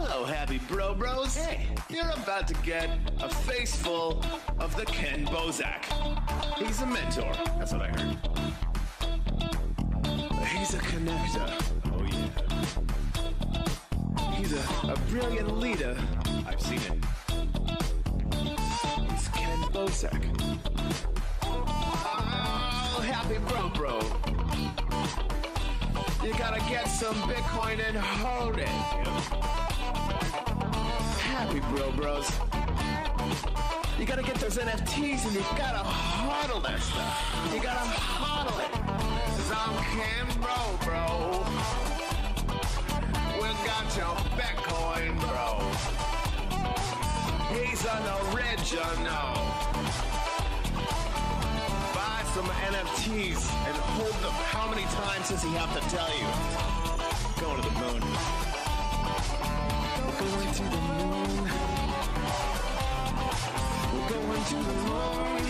Hello, happy bros. Hey, you're about to get a face full of the Kenn Bosak. He's a mentor. That's what I heard. He's a connector. Oh, yeah. He's a brilliant leader. I've seen it. It's Kenn Bosak. Oh, happy bro. You gotta get some Bitcoin and hold it. Happy bros. You gotta get those NFTs and you gotta hodl that stuff. You gotta hodl it. 'Cause I'm Kenn bro. We got your Bitcoin, bro. He's an original. Buy some NFTs and hold them. How many times does he have to tell you? Going to the moon. We're going to the moon. We're going to the moon.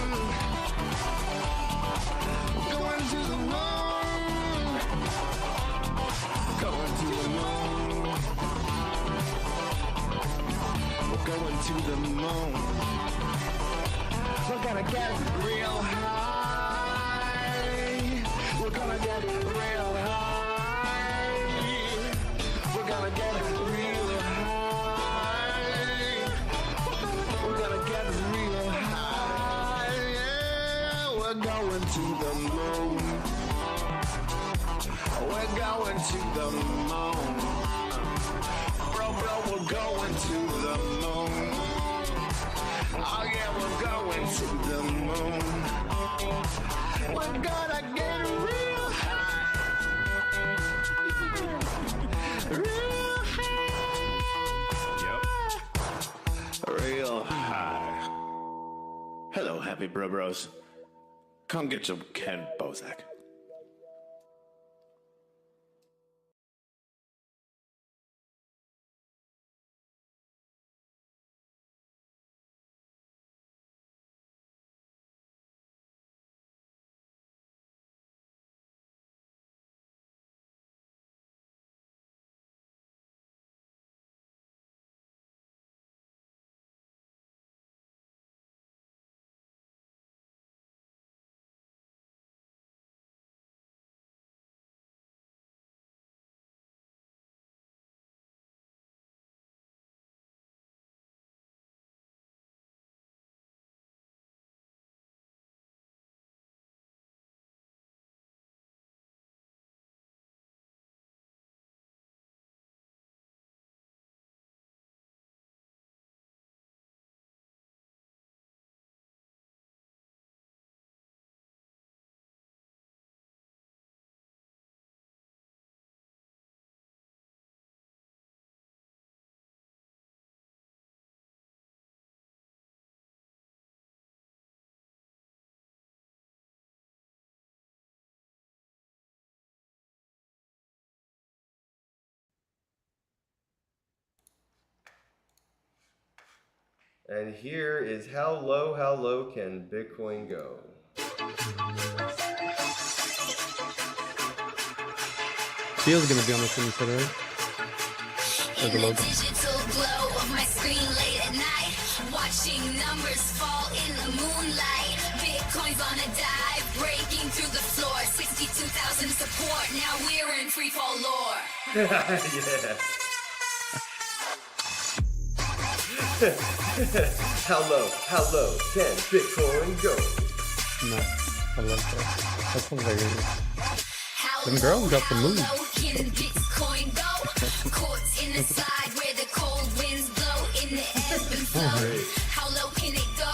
We're going to the moon. Going to the moon. We're going to the moon. We're gonna get real high. We're gonna get real high. We're gonna get real high. We're gonna get real high. Yeah, we're going to the moon. We're going to the moon. Bro, we're going to the moon. Oh yeah, we're going to the moon. We're gonna get real high. Real high. Yep. Real high. Hello, happy bros. Come get some Kenn Bosak. And here is how low can Bitcoin go? Feels gonna be on the screen today. In the digital glow of my screen late at night, watching numbers fall in the moonlight. Bitcoin's on a dive, breaking through the floor. 62,000 support. Now we're in free fall lore. Yeah. How low can Bitcoin go? No, I love that. That sounds very good. How Them girls got the move. low can Bitcoin go? Caught in the slide where the cold winds blow in the ebb and flow. How low can it go?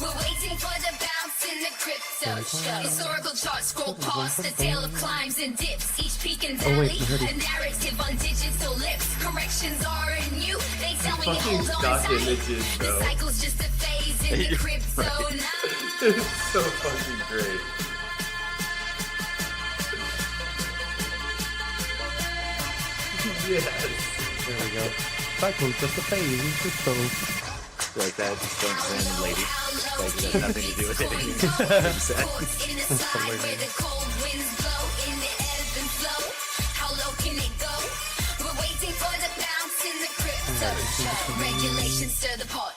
We're waiting for the bounce in the crypto show. Historical charts scroll past the tale of climbs and dips. Each peak and valley, a narrative on digital lips. Corrections are new. They tell me Fucking hold on stock tight. images, The bro. cycle's just a phase in the crypto now. It's so fucking great. Yes. There we go. Cycle's just a phase in crypto. Like that, just some random lady. Like, it has nothing to do with it. Regulations stir the pot.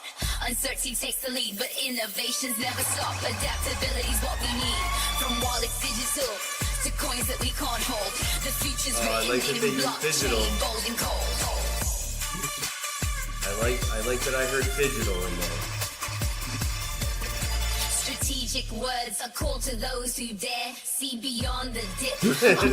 Uncertainty takes the lead, but innovations never stop. Adaptability's what we need. From wallets digital to coins that we can't hold. The future's I like that they use digital. gold and cold. I like that I heard digital in there. Strategic words are called to those who dare see beyond the dip.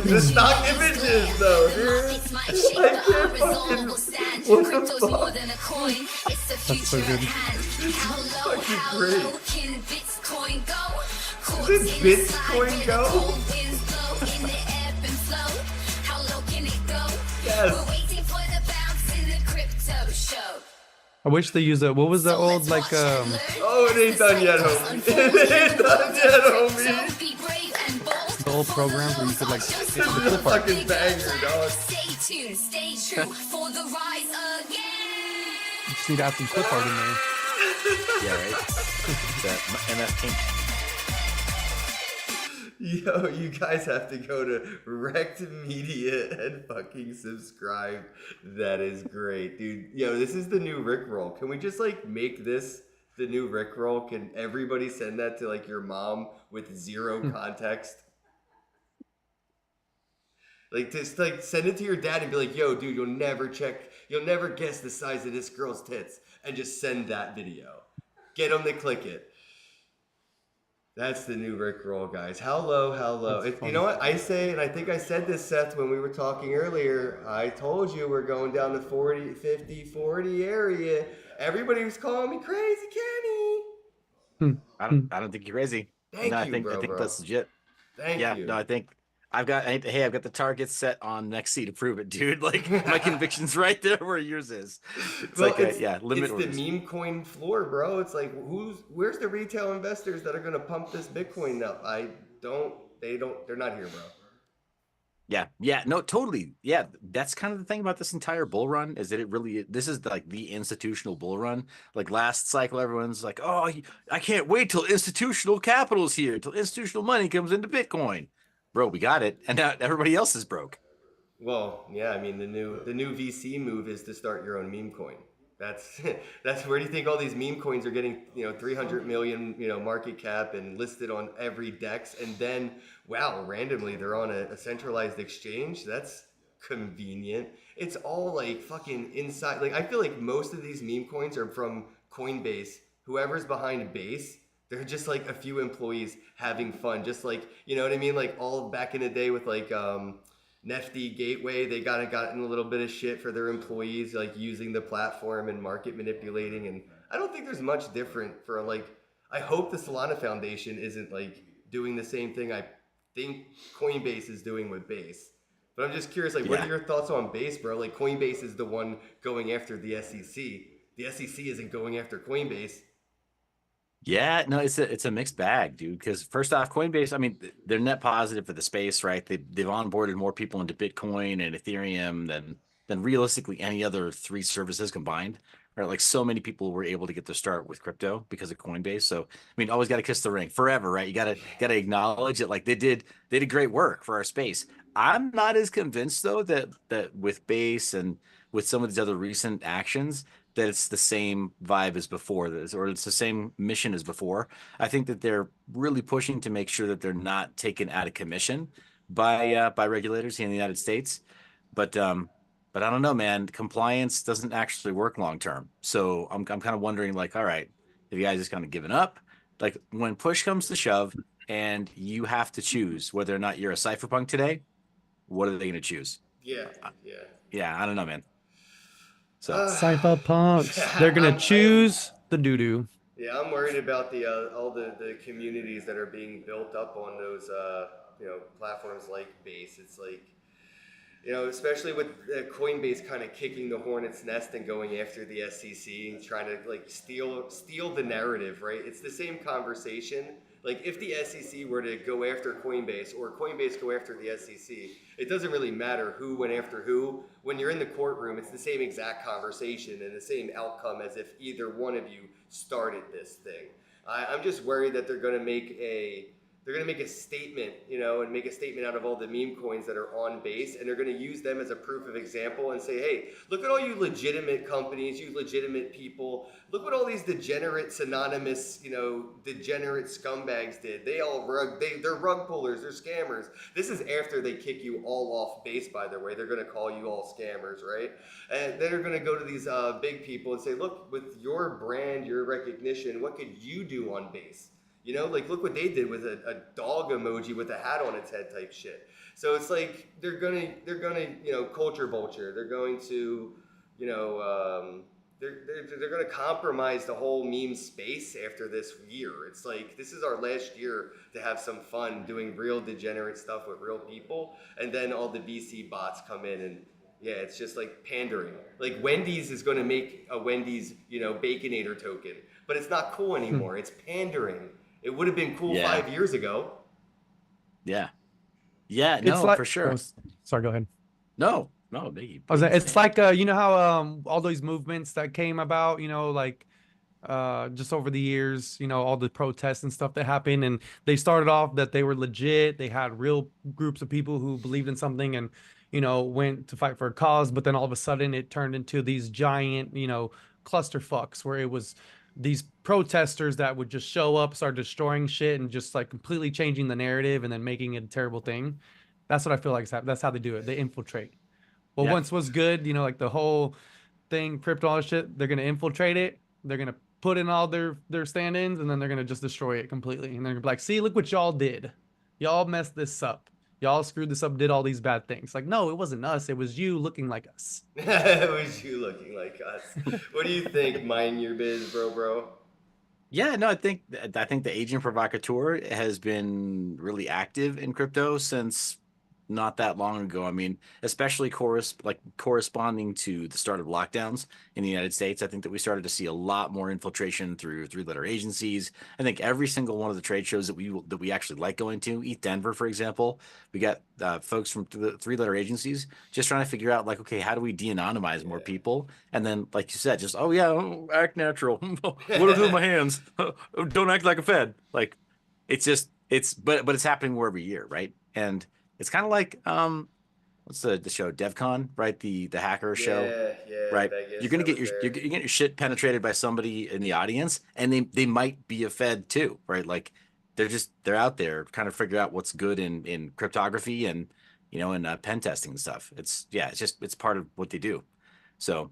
The stock images, though, The dude. markets might shake, I but can't our resolve fucking- will stand. what the Crypto's fuck? more than a coin. It's the so future good. at hand. How fucking great. low can Bitcoin go? Caught Did in the Bitcoin slide where the go? cold winds blow in the ebb and flow. How low can it go? Yes. We're waiting for the bounce in the crypto show. I wish they used it. What was that So old let's like watch and learn Oh, it as ain't the done yet, cycles homie. unfold. It ain't done yet, homie. So be brave and bold. the old program where you could like This is a fucking banger, dog. Stay tuned, stay true for the rise again. you just need to have some clip art in there. Yeah, right. That MF Pink. Yo, you guys have to go to Rect Media and fucking subscribe. That is great, dude. Yo, this is the new Rickroll. Can we just like make this the new Rickroll? Can everybody send that to like your mom with zero context? Like just like send it to your dad and be like, yo, dude, you'll never guess the size of this girl's tits, and just send that video. Get them to click it. That's the new Rickroll, guys. How low, how low. That's You know what I say, and I think I said this, Seth, when we were talking earlier. I told you we're going down to 40, 50, 40 area. Everybody was calling me crazy, Kenny. I don't think you're crazy. Thank no, you, I think bro. that's legit. Thank Yeah, you. no, I think I've got the targets set on next C to prove it, dude. Like my conviction's right there where yours is. It's Well, like limit it's orders. the meme coin floor, bro. It's like where's the retail investors that are gonna pump this Bitcoin up? They're not here, bro. Yeah, no, totally. Yeah, that's kind of the thing about this entire bull run is that this is like the institutional bull run. Like last cycle, everyone's like, oh, I can't wait till institutional capital's here, till institutional money comes into Bitcoin. Bro, we got it, and now everybody else is broke. Well, yeah, I mean the new VC move is to start your own meme coin. That's where do you think all these meme coins are getting, 300 million, market cap and listed on every DEX, and then wow, randomly they're on a centralized exchange. That's convenient. It's all like fucking inside. Like I feel like most of these meme coins are from Coinbase. Whoever's behind Base, they're just like a few employees having fun, just like, you know what I mean? Like all back in the day with like Nifty Gateway, they gotten a little bit of shit for their employees, like using the platform and market manipulating. And I don't think there's much different for like, I hope the Solana Foundation isn't like doing the same thing I think Coinbase is doing with Base. But I'm just curious, like, what are your thoughts on Base, bro? Like Coinbase is the one going after the SEC. The SEC isn't going after Coinbase. Yeah, no, it's a mixed bag, dude. Because first off, Coinbase, I mean, they're net positive for the space, right? They've onboarded more people into Bitcoin and Ethereum than realistically any other three services combined. Right, like so many people were able to get their start with crypto because of Coinbase. So I mean, always got to kiss the ring forever, right? You gotta acknowledge it. Like they did great work for our space. I'm not as convinced though that with Base and with some of these other recent actions that it's the same vibe as before this, or it's the same mission as before. I think that they're really pushing to make sure that they're not taken out of commission by regulators here in the United States. But I don't know, man. Compliance doesn't actually work long term. So I'm kind of wondering, like, all right, have you guys just kind of given up? Like when push comes to shove, and you have to choose whether or not you're a cypherpunk today, what are they going to choose? Yeah. Yeah, I don't know, man. So Cypherpunks. They're gonna choose the doo-doo. Yeah, I'm worried about the all the communities that are being built up on those platforms like Base. It's like, especially with Coinbase kind of kicking the hornet's nest and going after the SEC and trying to like steal the narrative, right? It's the same conversation. Like if the SEC were to go after Coinbase or Coinbase go after the SEC, it doesn't really matter who went after who. When you're in the courtroom, it's the same exact conversation and the same outcome as if either one of you started this thing. I'm just worried that they're going to make a they're going to make a statement, you know, and make a statement out of all the meme coins that are on base, and they're going to use them as a proof of example and say, hey, look at all you legitimate companies, you legitimate people. Look what all these degenerate, synonymous, you know, degenerate scumbags did. They're rug pullers, they're scammers. This is after they kick you all off base, by the way. They're going to call you all scammers, right? And they're going to go to these big people and say, look, with your brand, your recognition, what could you do on base? You know, like, look what they did with a dog emoji with a hat on its head type shit. So it's like they're gonna, you know, culture vulture. They're going to, you know, they're gonna compromise the whole meme space after this year. It's like, this is our last year to have some fun doing real degenerate stuff with real people, and then all the VC bots come in and, yeah, it's just like pandering. Like, Wendy's is going to make a Wendy's, you know, Baconator token, but it's not cool anymore. It's pandering. It would have been cool 5 years ago. Yeah. Yeah, It's no, like, for sure. Sorry, go ahead. No, It's like you know how all those movements that came about, you know, like just over the years, you know, all the protests and stuff that happened, and they started off that they were legit. They had real groups of people who believed in something and, you know, went to fight for a cause, but then all of a sudden it turned into these giant, you know, clusterfucks where it was these protesters that would just show up, start destroying shit, and just like completely changing the narrative and then making it a terrible thing. That's what I feel like that's how they do it. They infiltrate. Well, once was good, you know, like the whole thing, crypto, all that shit, they're gonna infiltrate it. They're gonna put in all their stand-ins, and then they're gonna just destroy it completely. And they're gonna be like, see, look what y'all did. Y'all messed this up. Y'all screwed this up, did all these bad things. Like, no, it wasn't us. It was you looking like us. It was you looking like us. What do you think, mind your biz, bro? Yeah, no, I think the agent provocateur has been really active in crypto since not that long ago. I mean, especially corresponding to the start of lockdowns in the United States, I think that we started to see a lot more infiltration through three-letter agencies. I think every single one of the trade shows that we actually like going to, ETH Denver, for example, we got folks from the three-letter agencies just trying to figure out, like, okay, how do we de-anonymize more people? And then, like you said, just, act natural. What do I do with my hands? Don't act like a Fed. Like, but it's happening more every year, right? And it's kind of like what's the show, DevCon, right? The hacker show, right? Vegas, you're gonna get your shit penetrated by somebody in the audience, and they might be a Fed too, right? Like, they're out there kind of figure out what's good in cryptography and, you know, in pen testing and stuff. It's part of what they do. So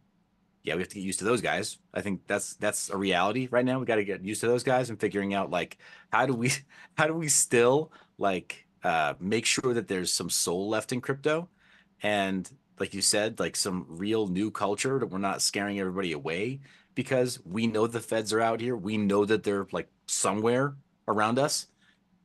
yeah, we have to get used to those guys. I think that's a reality right now. We got to get used to those guys and figuring out, like, how do we still, like, make sure that there's some soul left in crypto, and, like you said, like, some real new culture, that we're not scaring everybody away, because we know the Feds are out here. We know that they're, like, somewhere around us.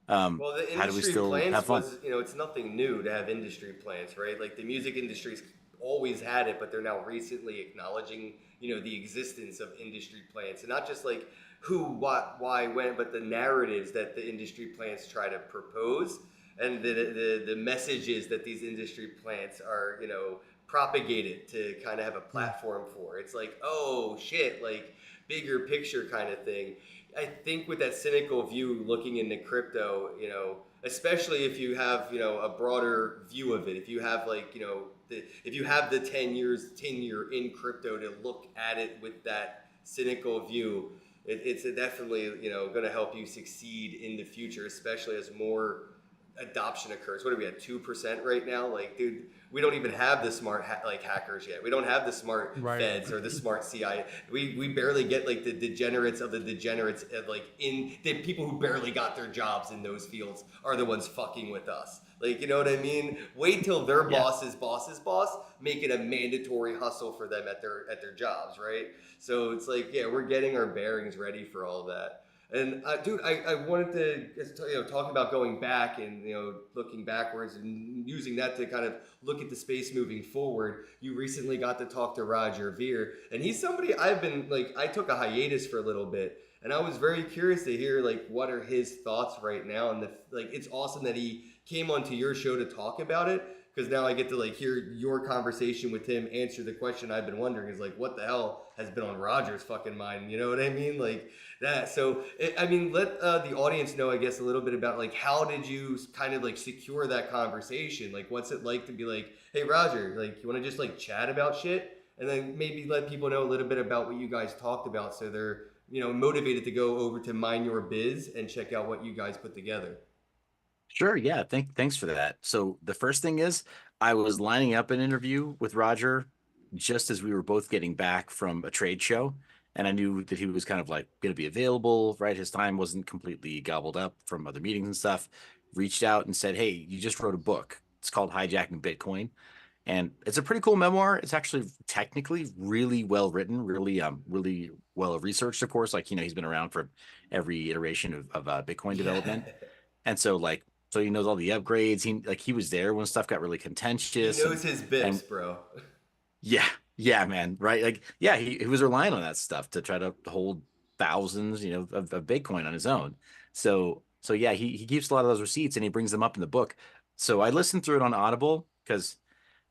Well, the how do we industry still plants have fun? was, you know, it's nothing new to have industry plants, right? Like, the music industry's always had it, but they're now recently acknowledging, you know, the existence of industry plants, and not just like who, what, why, when, but the narratives that the industry plants try to propose, and the messages that these industry plants are, you know, propagated to kind of have a platform for. It's like, oh shit, like, bigger picture kind of thing. I think with that cynical view looking into crypto, you know, especially if you have, you know, a broader view of it, if you have, like, you know, if you have the 10 years tenure in crypto to look at it with that cynical view, it's definitely, you know, going to help you succeed in the future, especially as more adoption occurs. What are we at, 2% right now? Like, dude, we don't even have the smart hackers yet. We don't have the smart Feds or the smart CIA. We barely get, like, the degenerates of the degenerates, like, in the people who barely got their jobs in those fields are the ones fucking with us. Like, you know what I mean? Wait till their boss's boss make it a mandatory hustle for them at their jobs, right? So it's like, yeah, we're getting our bearings ready for all that. And dude, I wanted to, you know, talk about going back and, you know, looking backwards and using that to kind of look at the space moving forward. You recently got to talk to Roger Ver, and he's somebody I've been, like, I took a hiatus for a little bit, and I was very curious to hear, like, what are his thoughts right now. And like, it's awesome that he came onto your show to talk about it, because now I get to like hear your conversation with him answer the question I've been wondering is like, what the hell has been on Roger's fucking mind? You know what I mean? Like that. So, I mean, let the audience know, I guess, a little bit about like, how did you kind of like secure that conversation? Like, what's it like to be like, hey, Roger, like, you want to just like chat about shit? And then maybe let people know a little bit about what you guys talked about so they're, you know, motivated to go over to Mind Your Biz and check out what you guys put together. Sure, yeah. Thanks for that. So the first thing is I was lining up an interview with Roger just as we were both getting back from a trade show. And I knew that he was kind of like going to be available, right? His time wasn't completely gobbled up from other meetings and stuff. Reached out and said, hey, you just wrote a book. It's called Hijacking Bitcoin. And it's a pretty cool memoir. It's actually technically really well written, really well researched, of course. Like, he's been around for every iteration of Bitcoin development. And so so he knows all the upgrades. He was there when stuff got really He contentious knows his and bips, bro. yeah, man, right? Like, yeah, he was relying on that stuff to try to hold thousands, of Bitcoin on his own. So yeah, he keeps a lot of those receipts and he brings them up in the book. So I listened through it on Audible because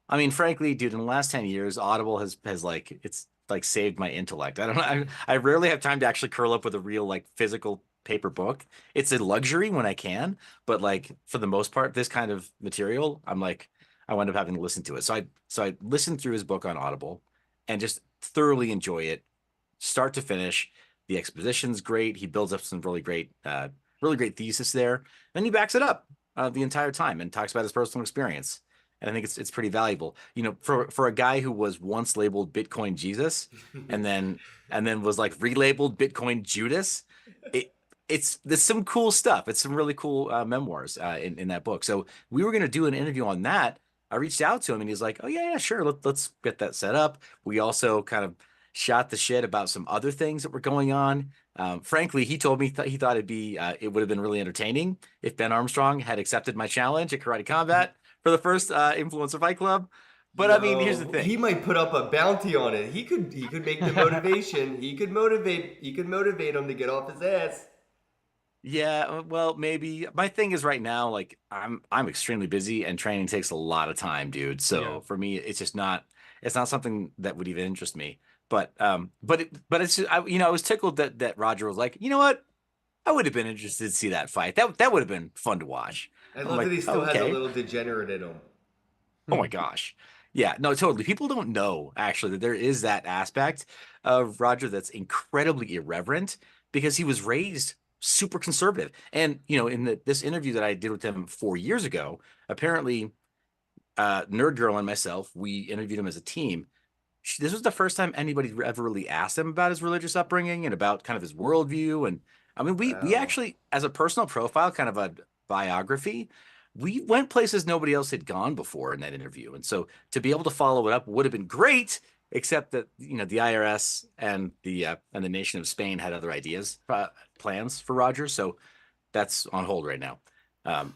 I mean, frankly, dude, in the last 10 years, Audible has like it's like saved my intellect. I don't know. I rarely have time to actually curl up with a real like physical paper book. It's a luxury when I can, but like for the most part, this kind of material, I'm like, I wind up having to listen to it. So I listened through his book on Audible and just thoroughly enjoy it, start to finish. The exposition's great. He builds up some really great thesis there. Then he backs it up the entire time and talks about his personal experience. And I think it's pretty valuable. For a guy who was once labeled Bitcoin Jesus and then was like relabeled Bitcoin Judas, it there's some cool stuff. It's some really cool memoirs in that book. So we were gonna do an interview on that. I reached out to him and he's like, "Oh yeah, sure. Let's get that set up." We also kind of shot the shit about some other things that were going on. Frankly, he told me he thought it would have been really entertaining if Ben Armstrong had accepted my challenge at Karate Combat for the first Influencer Fight Club. But I mean, here's the Yo, thing. he might put up a bounty on it. He could make the motivation. He could motivate him to get off his ass. Yeah, well, maybe. My thing is right now, like I'm extremely busy and training takes a lot of time, dude. Yeah. So for me, it's not something that would even interest me. But it's just, I was tickled that Roger was like, you know what? I would have been interested to see that fight. That would have been fun to watch. I I'm love that like, he oh, still has a okay. little degenerate in him. Oh my gosh. Yeah, no, totally. People don't know actually that there is that aspect of Roger that's incredibly irreverent because he was raised super conservative. And in this interview that I did with him 4 years ago, apparently Nerd Girl and myself, we interviewed him as a team. This was the first time anybody ever really asked him about his religious upbringing and about kind of his worldview. And I mean, we Wow. actually, as a personal profile, kind of a biography, we went places nobody else had gone before in that interview. And so to be able to follow it up would have been great, except that the IRS and the nation of Spain had other ideas, plans for Roger. So that's on hold right now.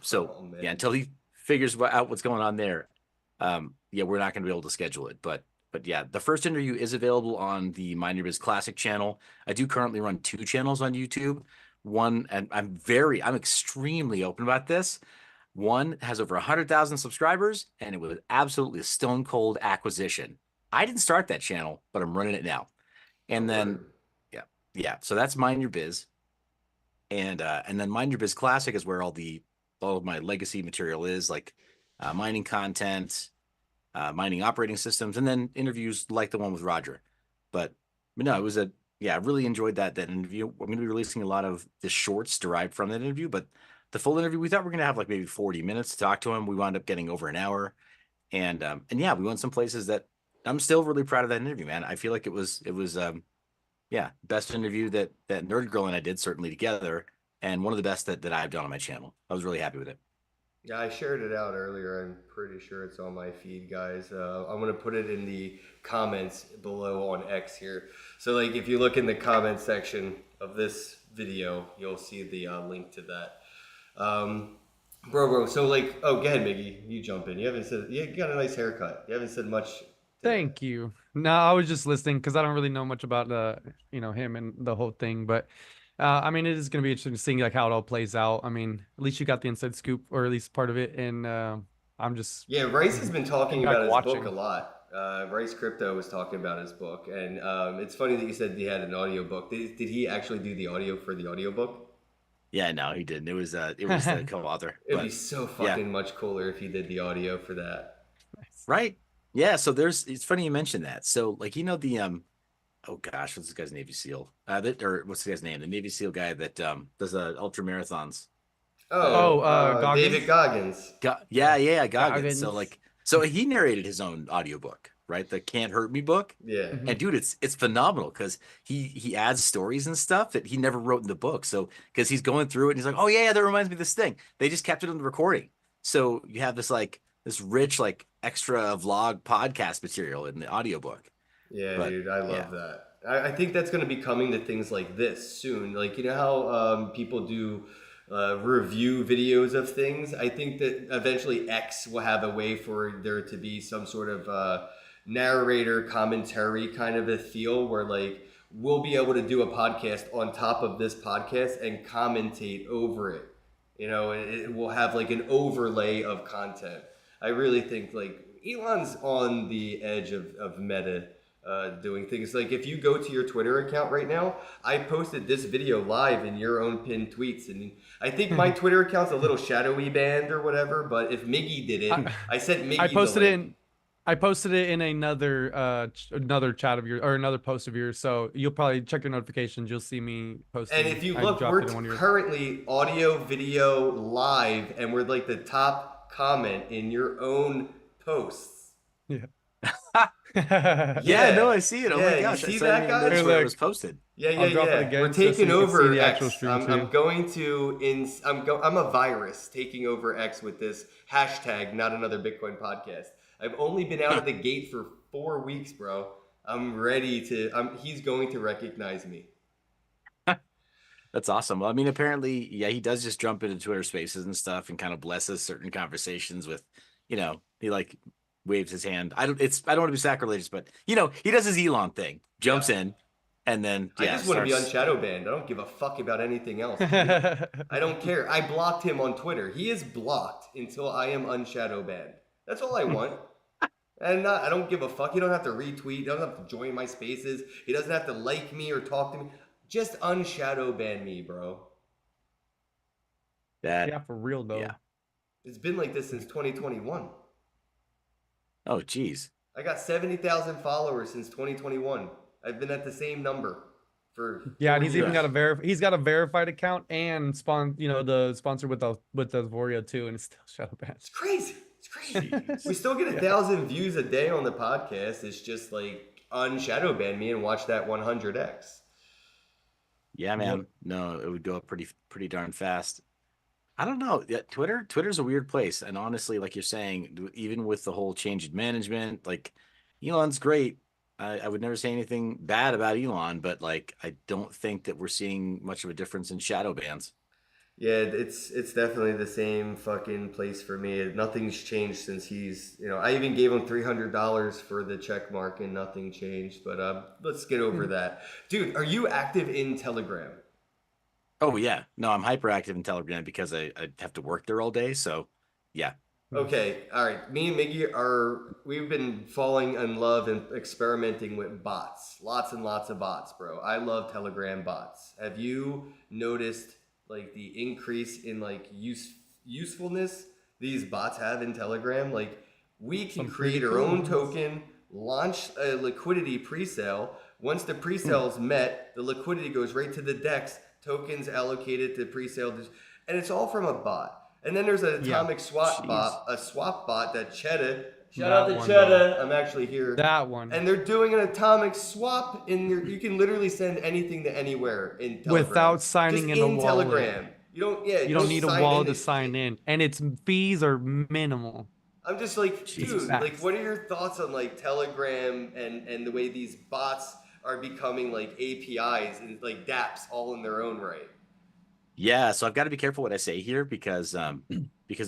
So Oh yeah, man. until he figures out what's going on there, yeah, we're not going to be able to schedule it. But yeah, the first interview is available on the Mind Your Biz Classic channel. I do currently run two channels on YouTube. One, and I'm extremely open about this. One has over 100,000 subscribers, and it was absolutely a stone cold acquisition. I didn't start that channel, but I'm running it now. Oh, And then, word. yeah, yeah. So that's Mind Your Biz, and then Mind Your Biz Classic is where all of my legacy material is, like mining content, mining operating systems, and then interviews like the one with Roger. But no, it was yeah, I really enjoyed that interview. I'm going to be releasing a lot of the shorts derived from that interview, but the full interview, we thought we are going to have like maybe 40 minutes to talk to him. We wound up getting over an hour, and yeah, we went some places that I'm still really proud of that interview, man. I feel like it was yeah, best interview that Nerd Girl and I did certainly together, and one of the best that I've done on my channel. I was really happy with it. Yeah, I shared it out earlier. I'm pretty sure it's on my feed, guys. I'm gonna put it in the comments below on X here. So, like, if you look in the comment section of this video, you'll see the link to that. Bro. So, like, oh, go ahead, Miggy. You jump in. You got a nice haircut. You haven't said much. Thank you. No, I was just listening because I don't really know much about him and the whole thing, but I mean, it is going to be interesting to see like how it all plays out. I mean, at least you got the inside scoop, or at least part of it, and I'm just Yeah, Rice has been talking back about his watching. book a lot. Rice Crypto was talking about his book, and it's funny that you said he had an audiobook. Did he actually do the audio for the audiobook? Yeah, no, he didn't. It was the co-author. It'd be But so yeah, fucking much cooler if he did the audio for that. right. Yeah, so it's funny you mentioned that. So like the oh gosh, what's this guy's Navy SEAL? Or what's the guy's name? The Navy SEAL guy that does ultra marathons. Oh, David Goggins? Goggins. Yeah, Goggins. So Goggins. so he narrated his own audiobook, right? The Can't Hurt Me book. Yeah. Mhm. And dude, it's phenomenal because he adds stories and stuff that he never wrote in the book. So because he's going through it and he's like, oh yeah, that reminds me of this thing. They just kept it in the recording. So you have this rich like extra vlog podcast material in the audiobook. Yeah, But, dude, I love yeah. that. I think that's going to be coming to things like this soon. Like, you know how people do review videos of things? I think that eventually X will have a way for there to be some sort of narrator commentary kind of a feel where, like, we'll be able to do a podcast on top of this podcast and commentate over it. You know, it will have like an overlay of content. I really think like Elon's on the edge of meta doing things. Like if you go to your Twitter account right now, I posted this video live in your own pinned tweets, and I think my Twitter account's a little shadowy banned or whatever. But if Miggy did it, I sent Miggy. I posted it in another chat of yours or another post of yours. So you'll probably check your notifications. You'll see me posting. And if you I look, dropped we're it in one of yours. currently audio, video, live, and we're like the top comment in your own posts. Yeah. Yeah, no, I see it. Oh Yeah, my you gosh, see I that, didn't even guys? notice where it Look. was posted. Yeah, I'll drop it again We're just so taking you can over see the actual X. stream, I'm too. going to I'm a virus taking over X with this hashtag. Not another Bitcoin podcast. I've only been out of the gate for 4 weeks, bro. I'm ready to. He's going to recognize me. That's awesome. Well, I mean, apparently, yeah, he does just jump into Twitter Spaces and stuff and kind of blesses certain conversations with, he like waves his hand. I don't want to be sacrilegious, but he does his Elon thing, jumps in, and then I just want to be on shadow banned. I don't give a fuck about anything else. Dude. I don't care. I blocked him on Twitter. He is blocked until I am unshadow banned. That's all I want. And I don't give a fuck. He don't have to retweet. He doesn't have to join my spaces. He doesn't have to like me or talk to me. Just unshadow ban me, bro. Yeah, for real though. Yeah. It's been like this since 2021. Oh, geez. I got 70,000 followers since 2021. I've been at the same number for Yeah, and 4 he's even years. got he's got a verified account and the sponsor with the Vorio too, and it's still shadow banned. It's crazy. It's crazy. We still get 1,000 views a day on the podcast. It's just like unshadow ban me and watch that 100x. Yeah, man. No, it would go up pretty darn fast. I don't know. Yeah, Twitter's a weird place. And honestly, like you're saying, even with the whole change in management, like Elon's great. I would never say anything bad about Elon, but like I don't think that we're seeing much of a difference in shadow bans. Yeah, it's definitely the same fucking place for me. Nothing's changed since he's, I even gave him $300 for the check mark and nothing changed. But let's get over that. Dude, are you active in Telegram? Oh yeah. No, I'm hyperactive in Telegram because I have to work there all day. So yeah. Okay, all right. Me and Miggy we've been falling in love and experimenting with bots. Lots and lots of bots, bro. I love Telegram bots. Have you noticed like the increase in like usefulness these bots have in Telegram? Like we can create our own token, launch a liquidity pre-sale. Once the pre-sale is met, the liquidity goes right to the DEX, tokens allocated to pre-sale, and it's all from a bot. And then there's an atomic swap bot, a swap bot that Cheddar. Shout out to Cheddar. I'm actually here. That one. And they're doing an atomic swap you can literally send anything to anywhere in Telegram. Without signing Just in a wallet. Telegram. You don't need a wallet to sign sign in. And its fees are minimal. I'm just like, Jesus. dude, like what are your thoughts on like Telegram and the way these bots are becoming like APIs and like dApps all in their own right? Yeah, so I've got to be careful what I say here because of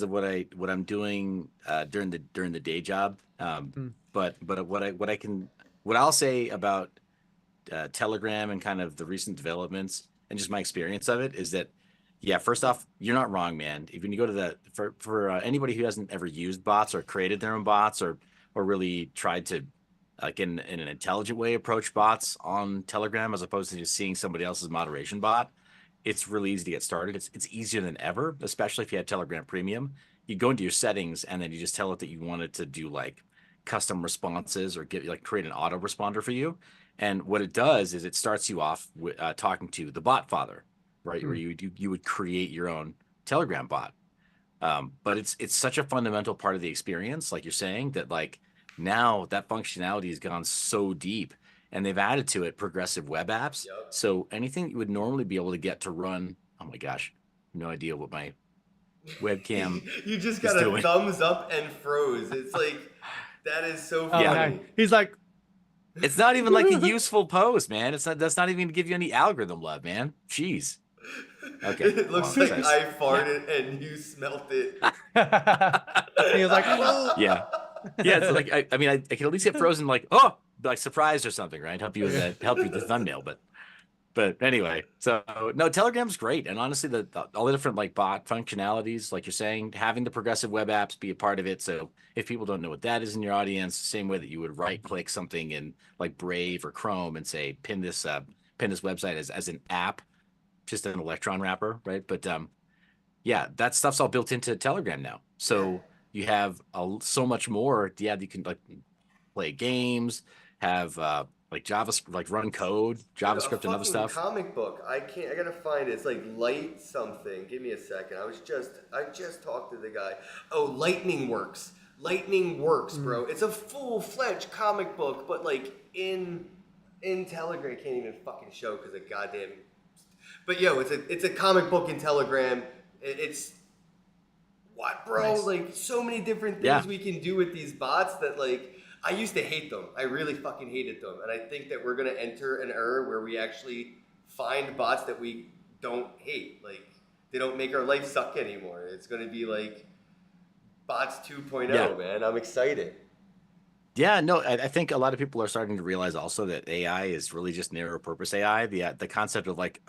what I'm doing during the day job. But what I'll say about Telegram and kind of the recent developments and just my experience of it is that Yeah, first off, you're not wrong, man. If when you go to the for anybody who hasn't ever used bots or created their own bots or really tried to like in an intelligent way approach bots on Telegram as opposed to just seeing somebody else's moderation bot, it's really easy to get started. It's easier than ever, especially if you had Telegram Premium. You go into your settings and then you just tell it that you want it to do like custom responses or get like create an autoresponder for you. And what it does is it starts you off with talking to the bot father, right? Where you would create your own Telegram bot. But it's such a fundamental part of the experience, like you're saying, that like now that functionality has gone so deep and they've added to it progressive web apps. Yep. So anything you would normally be able to get to run, oh my gosh, no idea what my webcam You just is got a doing. thumbs up and froze. It's like that is so Oh, funny. yeah. He's like, It's not even like a useful post, man. That's not even to give you any algorithm love, man. Jeez. Okay. It looks well, like I farted and you smelt it. he was like, oh. Yeah. Yeah, it's like I mean I can at least get frozen like, oh, like surprised or something, right? Help you with the thumbnail, but anyway, so no, Telegram's great, and honestly, all the different like bot functionalities, like you're saying, having the progressive web apps be a part of it. So if people don't know what that is in your audience, same way that you would right click something in like Brave or Chrome and say pin this website as an app, just an Electron wrapper, right? But yeah, that stuff's all built into Telegram now. So you have so much more. Yeah, you can like play games, have like JavaScript, like run code, JavaScript, and other stuff. Comic book. I gotta find it. It's like Light something. Give me a second. I just talked to the guy. Oh, Lightning Works. Lightning Works, bro. It's a full-fledged comic book, but like in Telegram, I can't even fucking show because of goddamn. But yo, it's a comic book in Telegram. It's what, bro? Nice. Like so many different things we can do with these bots that like I used to hate them. I really fucking hated them, and I think that we're gonna enter an era where we actually find bots that we don't hate. Like they don't make our life suck anymore. It's gonna be like bots 2.0, man. I'm excited. Yeah, no, I think a lot of people are starting to realize also that AI is really just narrow purpose AI. The concept of like,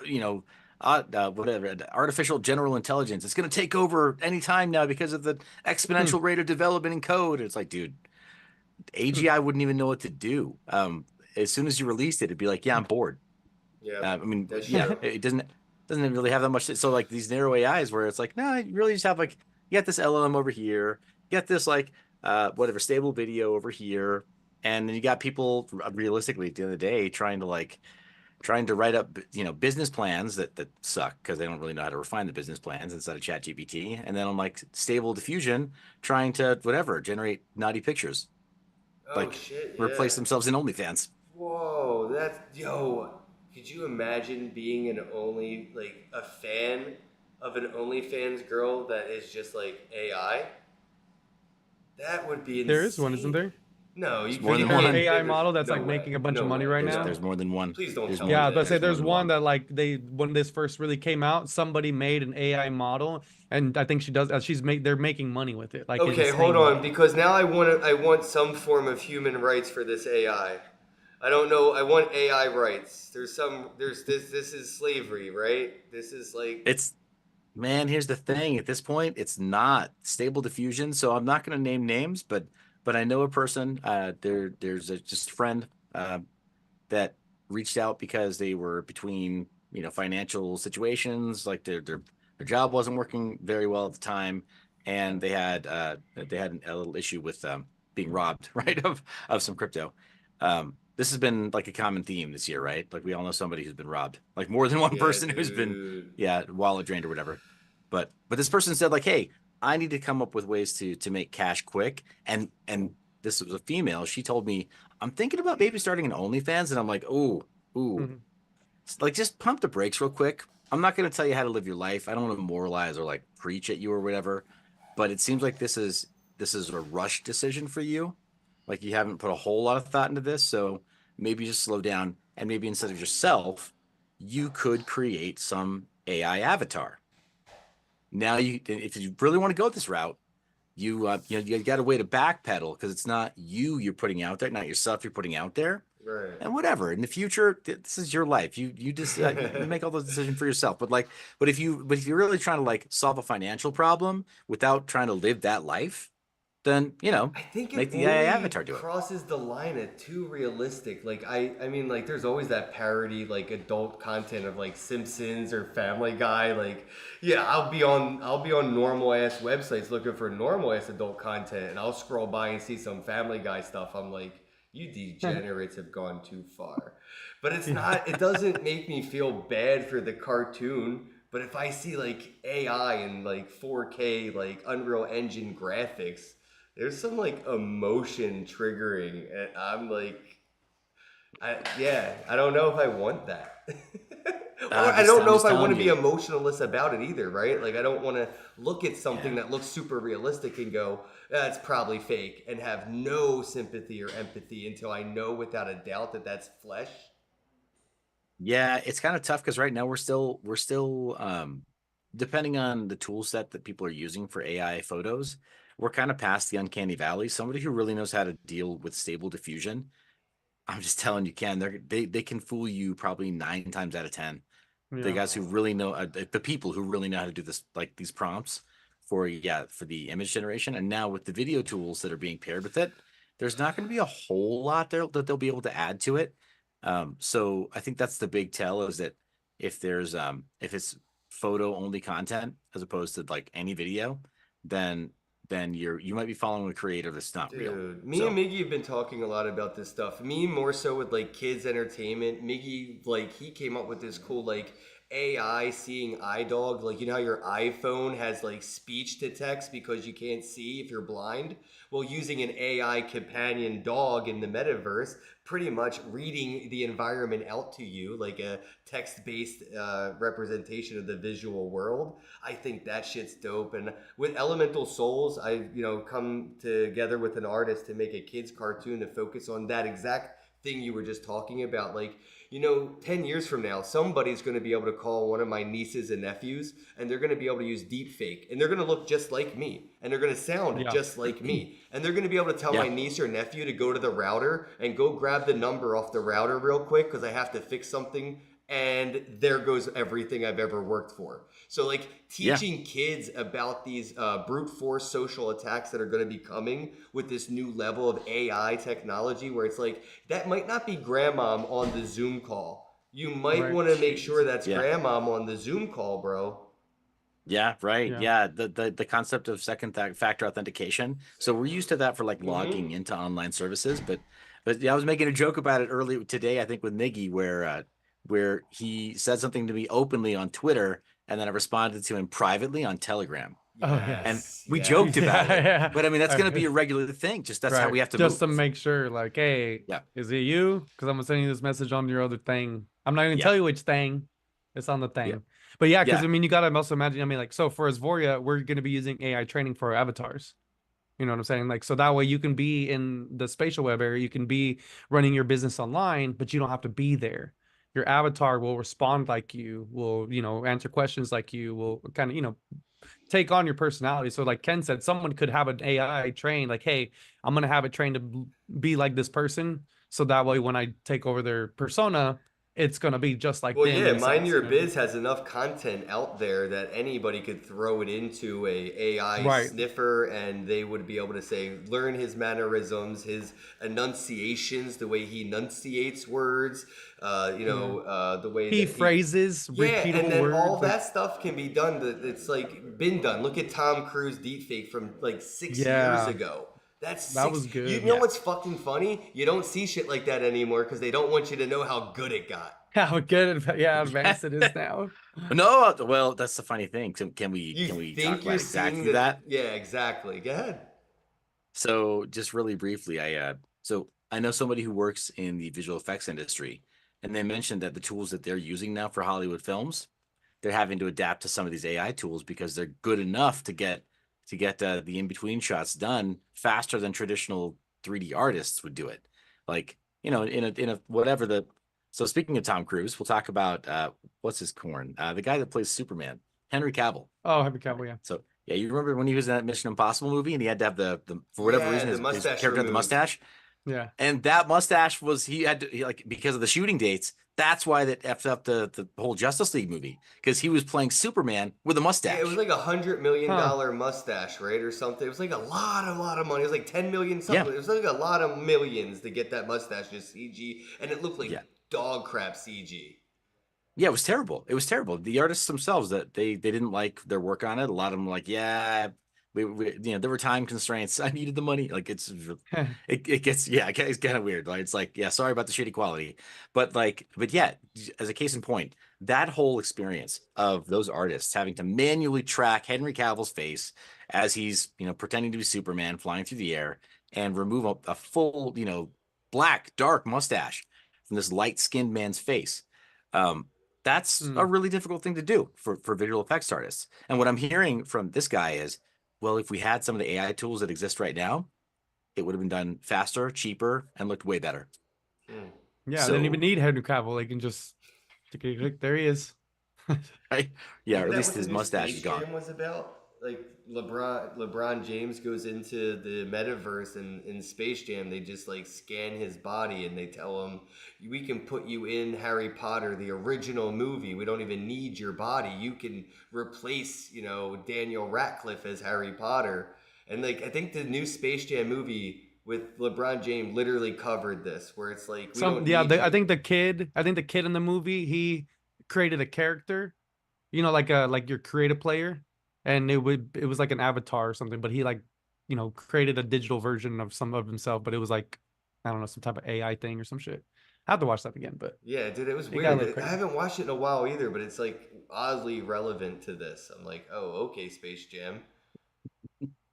whatever, artificial general intelligence. It's going to take over any time now because of the exponential rate of development in code. It's like, dude, AGI wouldn't even know what to do. As soon as you released it, it'd be like, yeah, I'm bored. Yeah, I mean, that's yeah, true. it doesn't really have that much. So like these narrow AIs where it's like, no, you really just have like, you got this LLM over here, you got this like, whatever stable video over here, and then you got people realistically at the end of the day trying to write up business plans that suck because they don't really know how to refine the business plans inside of Chat GPT, and then on like Stable Diffusion trying to whatever generate naughty pictures, Oh shit! Yeah. replace themselves in OnlyFans. Whoa, that's yo. Could you imagine being a fan of an OnlyFans girl that is just like AI? That would be insane. there is one, isn't there? No, you more than can't. one. AI There's model that's no like way. making a bunch No of money way. right There's, now. there's more than one. Please don't There's tell more me Yeah, that. but say there's there's more one than that like when this first really came out, somebody made an AI model, and I think she does. They're making money with it. Like Okay, insane hold on, money. because now I want some form of human rights for this AI. I don't know. I want AI rights. There's this. This is slavery, right? This is like. It's Man, here's the thing. At this point, it's not Stable Diffusion, so I'm not going to name names, but I know a person. There's just a friend that reached out because they were between financial situations, like their job wasn't working very well at the time, and they had a little issue with being robbed, right, of some crypto. This has been like a common theme this year, right? Like we all know somebody who's been robbed, like more than one Yeah, person who's been dude. wallet drained or whatever. But this person said like, hey, I need to come up with ways to make cash quick, and this was a female. She told me, I'm thinking about maybe starting an OnlyFans, and I'm like, ooh, Mhm. like just pump the brakes real quick. I'm not going to tell you how to live your life. I don't want to moralize or like preach at you or whatever, but it seems like this is a rush decision for you. Like you haven't put a whole lot of thought into this, so maybe just slow down, and maybe instead of yourself, you could create some AI avatar. Now, if you really want to go this route, you got a way to backpedal because it's not you're putting out there, not yourself you're putting out there. Right. And whatever, in the future, this is your life. You just you make all those decisions for yourself. But if you're really trying to like solve a financial problem without trying to live that life, then I think it make the AI only avatar do it. crosses the line at too realistic. Like I mean, like there's always that parody, like adult content of like Simpsons or Family Guy. Like, yeah, I'll be on normal ass websites looking for normal ass adult content, and I'll scroll by and see some Family Guy stuff. I'm like, you degenerates have gone too far. But it's not. It doesn't make me feel bad for the cartoon. But if I see like AI and like 4K like Unreal Engine graphics, there's some like emotion triggering, and I'm like, I don't know if I want that. Or I don't I'm know just if I want telling to be you. emotionless about it either, right? Like I don't want to look at something that looks super realistic and go, that's probably fake, and have no sympathy or empathy until I know without a doubt that that's flesh. Yeah, it's kind of tough because right now we're still depending on the tool set that people are using for AI photos, we're kind of past the uncanny valley. Somebody who really knows how to deal with stable diffusion, I'm just telling you, Ken, they can fool you probably 9 times out of 10. The Yeah. guys who really know the people who really know how to do this, like these prompts for the image generation, and now with the video tools that are being paired with it, there's not going to be a whole lot there that they'll be able to add to it. So I think that's the big tell, is that if it's photo only content as opposed to like any video, then you might be following a creator that's not real. Dude, me and So Miggy have been talking a lot about this stuff. Me more so with like kids entertainment. Miggy, like he came up with this cool like AI seeing eye dog. Like you know how your iPhone has like speech to text because you can't see if you're blind? Well, using an AI companion dog in the metaverse, pretty much reading the environment out to you like a text-based representation of the visual world. I think that shit's dope. And with Elemental Souls, I come together with an artist to make a kids cartoon to focus on that exact thing you were just talking about. Like, 10 years from now, somebody's going to be able to call one of my nieces and nephews, and they're going to be able to use deep fake, and they're going to look just like me, and they're going to sound Yeah. just like me, and they're going to be able to tell Yeah. my niece or nephew to go to the router and go grab the number off the router real quick because I have to fix something, and there goes everything I've ever worked for. So like Yeah. teaching kids about these brute force social attacks that are going to be coming with this new level of AI technology, where it's like that might not be grandmom on the Zoom call. You might Right. want to make sure that's Yeah. grandmom on the Zoom call, bro. Yeah, right. Yeah. Yeah, the concept of second factor authentication. So we're used to that for like logging into online services, but yeah, I was making a joke about it earlier today, I think with Niggy, where he said something to me openly on Twitter, and then I responded to him privately on Telegram, Oh yeah. and Yes, we yes. joked about it. Yeah. But I mean, that's going to be a regular thing. Just that's how we have to just to move. make sure, like, hey, Yeah. is it you? Because I'm gonna send you this message on your other thing. I'm not gonna Yeah. tell you which thing. It's on the thing. Yeah. But yeah, because Yeah. I mean, you gotta also imagine. I mean, like, so for Asvoria, we're gonna be using AI training for our avatars. You know what I'm saying? Like, so that way you can be in the spatial web area, you can be running your business online, but you don't have to be there. Your avatar will respond like you, will, answer questions like you, will kind of, take on your personality. So like Ken said, someone could have an AI trained, like, hey, I'm gonna have it trained to be like this person. So that way when I take over their persona, it's gonna be just like Well, them yeah, in a Mind sense, Your you know what I mean? Biz has enough content out there that anybody could throw it into a AI Right. sniffer, and they would be able to say, learn his mannerisms, his enunciations, the way he enunciates words, the way He that phrases yeah, repeatable and then words. all like- that stuff can be done. It's like been done. Look at Tom Cruise deepfake from like 6 Yeah. years ago. That's That six. was good. You know Yeah. what's fucking funny? You don't see shit like that anymore because they don't want you to know how good it got. How good, yeah, advanced it is now. No, well, that's the funny thing. So can You we talk think about you're exactly seeing that? Yeah, exactly. Go ahead. So just really briefly, I know somebody who works in the visual effects industry, and they mentioned that the tools that they're using now for Hollywood films, they're having to adapt to some of these AI tools because they're good enough to get the in between shots done faster than traditional 3D artists would do it. Like in a whatever the. So speaking of Tom Cruise, we'll talk about what's his corn, the guy that plays Superman, Henry Cavill. Oh, Happy Cowboy, yeah. So yeah, you remember when he was in that Mission Impossible movie and he had to have the for whatever Yeah, reason the his mustache character had the removed. mustache. Yeah. And that mustache was like because of the shooting dates. That's why that effed up the whole Justice League movie because he was playing Superman with a Yeah, it was mustache. like $100 million Huh. mustache, right, or something. It was like a lot of money. It was like 10 million Yeah, something. It was like a lot of millions to get that mustache just CG, and it looked like yeah. dog crap CG. Yeah, it was terrible. It was terrible. The artists themselves that they didn't like their work on it. A lot of them were like, yeah, we there were time constraints. I needed the money. Like it gets it's kind of weird. Like it's like yeah, sorry about the shitty quality, but yeah, as a case in point, that whole experience of those artists having to manually track Henry Cavill's face as he's pretending to be Superman flying through the air and remove a full black dark mustache from this light skinned man's face. Um, that's a Mm. really difficult thing to do for visual effects artists. And what I'm hearing from this guy is, well, if we had some of the AI tools that exist right now, it would have been done faster, cheaper, and looked way better. Hmm. Yeah, they didn't even So, need Henry Cavill. They can just click, there he is. right? Yeah, or Isn't at that least what the his new mustache Space is gone. Jam was about? Like LeBron James goes into the metaverse, and in Space Jam they just like scan his body and they tell him, we can put you in Harry Potter, the original movie. We don't even need your body. You can replace, Daniel Radcliffe as Harry Potter. And like I think the new Space Jam movie with LeBron James literally covered this, where it's like we don't need I you. think the kid in the movie, he created a character, like your creative player, and it was like an avatar or something, but he like, created a digital version of some of himself, but it was like, I don't know, some type of AI thing or some shit. I have to watch that again, but Yeah, dude, it was it got a little weird. I crazy. haven't watched it in a while either, but it's like oddly relevant to this. I'm like, oh, okay, Space Jam.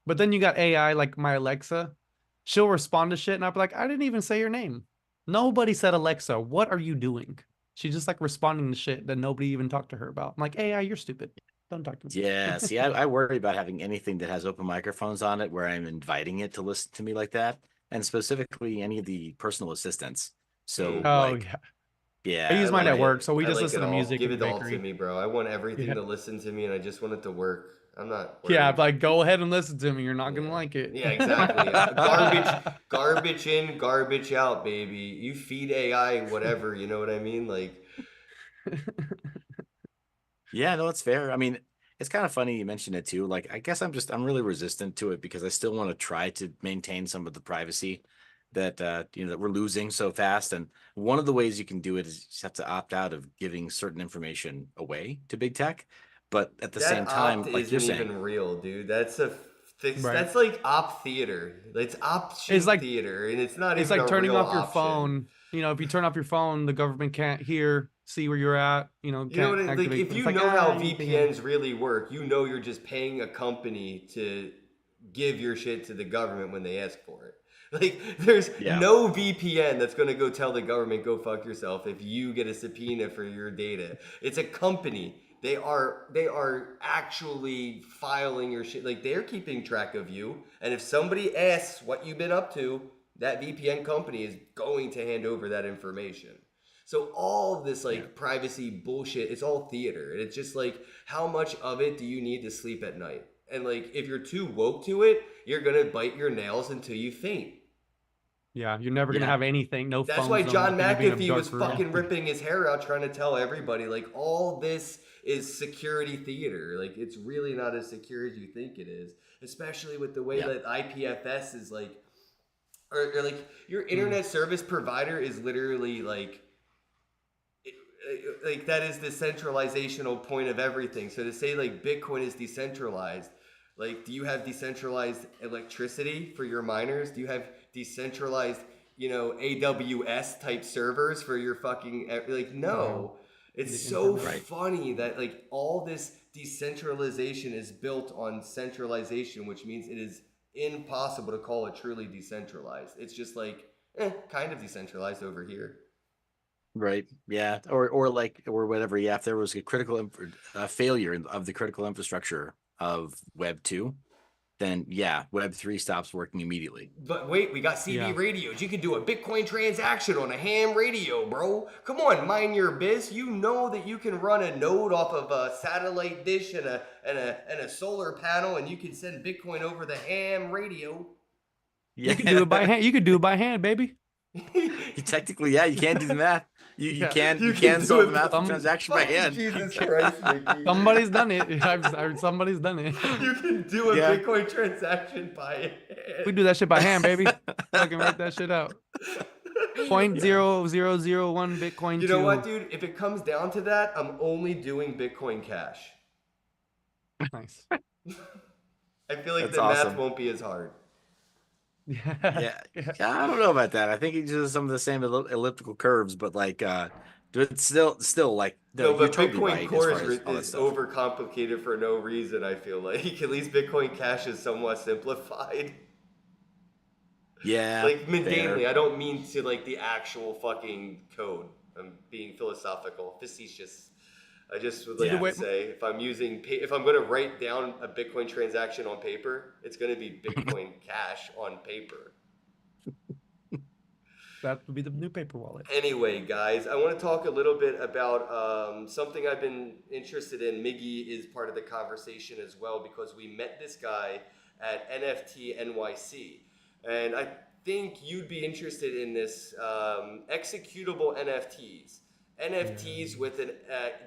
But then you got AI like my Alexa. She'll respond to shit and I'll be like, I didn't even say your name. Nobody said Alexa. What are you doing? She's just like responding to shit that nobody even talked to her about. I'm like, AI, you're stupid. Don't talk to me. Yeah, see, I worry about having anything that has open microphones on it where I'm inviting it to listen to me like that, and specifically any of the personal assistants. Hmm. So, Oh like, yeah. I yeah, use I mine like at like, work, it. so we I just like listen it to all. music Give in the it all to bakery. me, bro. I want everything Yeah. to listen to me, and I just want it to work. I'm not Yeah, worried. like go ahead and listen to me. You're not gonna Yeah. like it. Yeah, exactly. Garbage in, garbage out, baby. You feed AI whatever, you know what I mean? Like, yeah, no, it's fair. I mean, it's kind of funny you mentioned it too. Like, I guess I'm really resistant to it because I still want to try to maintain some of the privacy that that we're losing so fast. And one of the ways you can do it is you just have to opt out of giving certain information away to big tech. But at the that same opt time, like you're isn't saying, even real, dude. Right. That's like op theater. It's It's option like theater, and it's not it's even like a turning real off your option. phone. If you turn off your phone, the government can't see where you're at, You know what? can't Like, activate. if But it's you like, know how you can. VPNs really work, you know you're just paying a company to give your shit to the government when they ask for it. Like, there's yeah, no VPN that's gonna go tell the government go fuck yourself if you get a subpoena for your data. It's a company. They are actually filing your shit. Like, they're keeping track of you. And if somebody asks what you've been up to, that VPN company is going to hand over that information. So all of this Yeah. like privacy bullshit, it's all theater. And it's just like, how much of it do you need to sleep at night? And like, if you're too woke to it, you're gonna bite your nails until you faint. Yeah, you're never gonna yeah, have anything, no That's why phones, no John nothing. You'll be in a McAfee was dark room. fucking ripping his hair out trying to tell everybody like all this is security theater. Like, it's really not as secure as you think it is, especially with the way yeah, that IPFS is like, or like your Mm. internet service provider is literally like that is the centralizational point of everything. So to say like Bitcoin is decentralized, like, do you have decentralized electricity for your miners? Do you have decentralized, AWS type servers for your fucking like? No, No. It's the so internet. right. funny that like all this decentralization is built on centralization, which means it is impossible to call it truly decentralized. It's just like kind of decentralized over here. Right. Yeah. Or whatever. Yeah. If there was a failure of the critical infrastructure of Web 2, then yeah, Web 3 stops working immediately. But wait, we got CB Yeah. radios. You can do a Bitcoin transaction on a ham radio, bro. Come on, mind your biz. You know that you can run a node off of a satellite dish and a solar panel, and you can send Bitcoin over the ham radio. You can do it by hand. You can do it by hand, baby. Technically, yeah, you can't do the math. You Yeah. can You you can can do solve it the math some- transaction by Fucking hand. Jesus Christ, Mickey. Somebody's done it. I've heard somebody's done it. You can do a Yeah. Bitcoin transaction by hand. We do that shit by hand, baby. Fucking write that shit out. 0.0001 Bitcoin You know to what, dude? If it comes down to that, I'm only doing Bitcoin Cash. nice. I feel like That's the math awesome. won't be as hard. Yeah, I don't know about that. I think it's just some of the same elliptical curves, but like, it's still like, No, you're but totally Bitcoin right as Core far as all that is stuff. overcomplicated for no reason, I feel like. At least Bitcoin Cash is somewhat simplified. Yeah, Like, fair. mundanely, I don't mean to, like, the actual fucking code. I'm being philosophical, facetious. I just would like Either to way- say, if I'm if I'm going to write down a Bitcoin transaction on paper, it's going to be Bitcoin Cash on paper. That would be the new paper wallet. Anyway, guys, I want to talk a little bit about something I've been interested in. Miggy is part of the conversation as well because we met this guy at NFT NYC. And I think you'd be interested in this executable NFTs. NFTs with an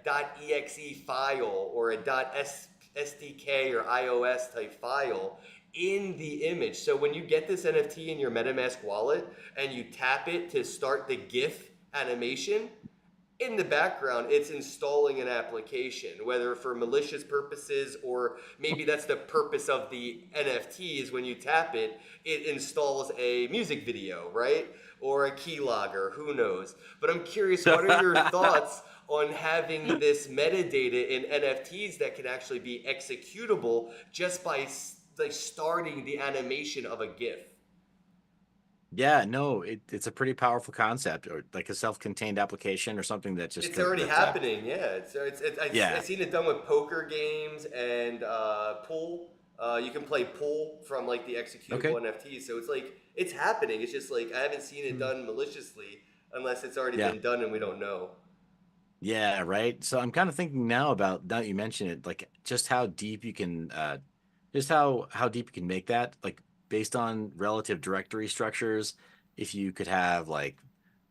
.exe file or a .sdk or iOS type file in the image. So when you get this NFT in your MetaMask wallet and you tap it to start the GIF animation, in the background, it's installing an application, whether for malicious purposes or maybe that's the purpose of the NFT is when you tap it, it installs a music video, right? Or a keylogger, who knows? But I'm curious, what are your thoughts on having this metadata in NFTs that can actually be executable just by like starting the animation of a GIF? Yeah, no, it's a pretty powerful concept, or like a self-contained application, or something that just It's already that's, happening, yeah. Yeah. I've seen it done with poker games and pool. You can play pool from like the executable NFTs, so it's like it's happening. It's just like I haven't seen it done maliciously unless it's already Yeah. been done and we don't know. Yeah, right. So I'm kind of thinking now about, now that you mention it, like just how deep you can just how deep you can make that, like based on relative directory structures. If you could have like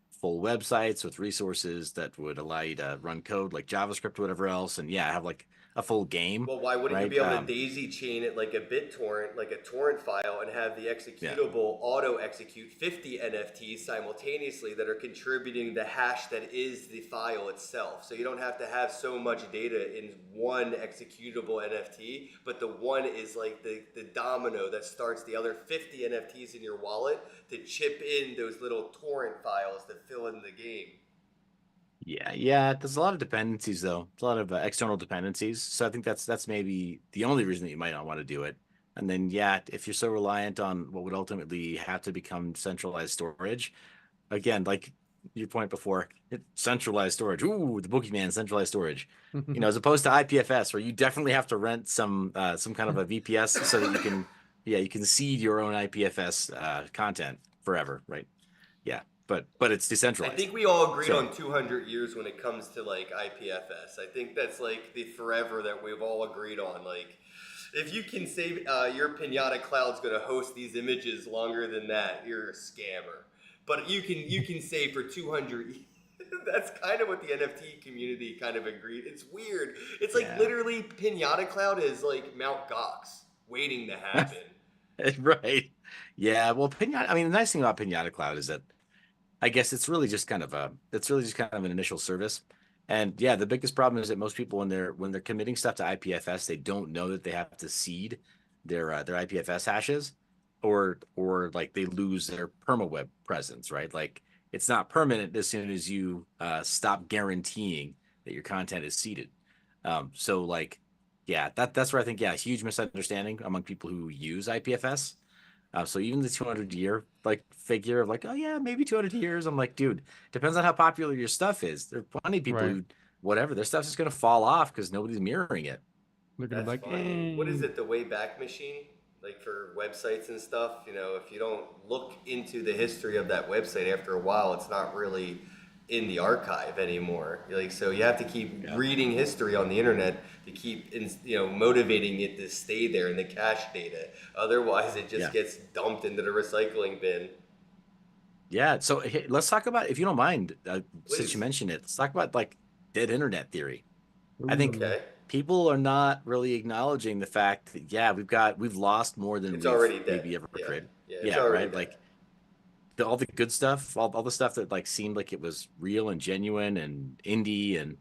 full websites with resources that would allow you to run code like JavaScript or whatever else, and yeah, have like a full game. Well, why wouldn't you right? be able to daisy chain it like a BitTorrent, like a torrent file, and have the executable auto execute 50 NFTs simultaneously that are contributing the hash that is the file itself? So you don't have to have so much data in one executable NFT, but the one is like the domino that starts the other 50 NFTs in your wallet to chip in those little torrent files that fill in the game. Yeah. There's a lot of dependencies though. It's a lot of external dependencies. So I think that's maybe the only reason that you might not want to do it. And then yeah, if you're so reliant on what would ultimately have to become centralized storage, again, like your point before, centralized storage. Ooh, the boogeyman, centralized storage. As opposed to IPFS, where you definitely have to rent some kind of a VPS so that you can seed your own IPFS content forever, right? Yeah, but it's I decentralized. think we all agreed So- on 200 years when it comes to like IPFS. I think that's like the forever that we've all agreed on. Like, if you can say your Pinata Cloud's going to host these images longer than that, you're a scammer. But you can say for 200. That's kind of what the NFT community kind of agreed. It's weird. It's like literally Pinata Cloud is like Mount Gox waiting to happen. Right. Yeah. Well, Pinata. I mean, the nice thing about Pinata Cloud is that I guess it's really just kind of an initial service. And yeah, the biggest problem is that most people when they're committing stuff to IPFS, they don't know that they have to seed their IPFS hashes, or like they lose their permaweb presence, right? Like it's not permanent as soon as you stop guaranteeing that your content is seeded. So like, yeah, that's where I think, yeah, huge misunderstanding among people who use IPFS. So even the 200 year like figure of like, oh yeah, maybe 200 years. I'm like, dude, depends on how popular your stuff is. There are plenty of people Right. who, whatever, their stuff's just gonna fall off because nobody's mirroring it. They're gonna That's be like, funny. What is "Eh." it, the Wayback Machine? Like for websites and stuff, if you don't look into the history of that website after a while, it's not really in the archive anymore. Like, so you have to keep reading history on the internet to keep, motivating it to stay there in the cache data. Otherwise, it just gets dumped into the recycling bin. Yeah. So hey, let's talk about, if you don't mind, since Please. you mentioned it, let's talk about like dead internet theory. I think Ooh. Okay, people are not really acknowledging the fact that, yeah, we've lost more than it's we've already dead. maybe ever Yeah, created. yeah, it's Yeah, already right. dead. Like all the good stuff, all the stuff that like seemed like it was real and genuine and indie and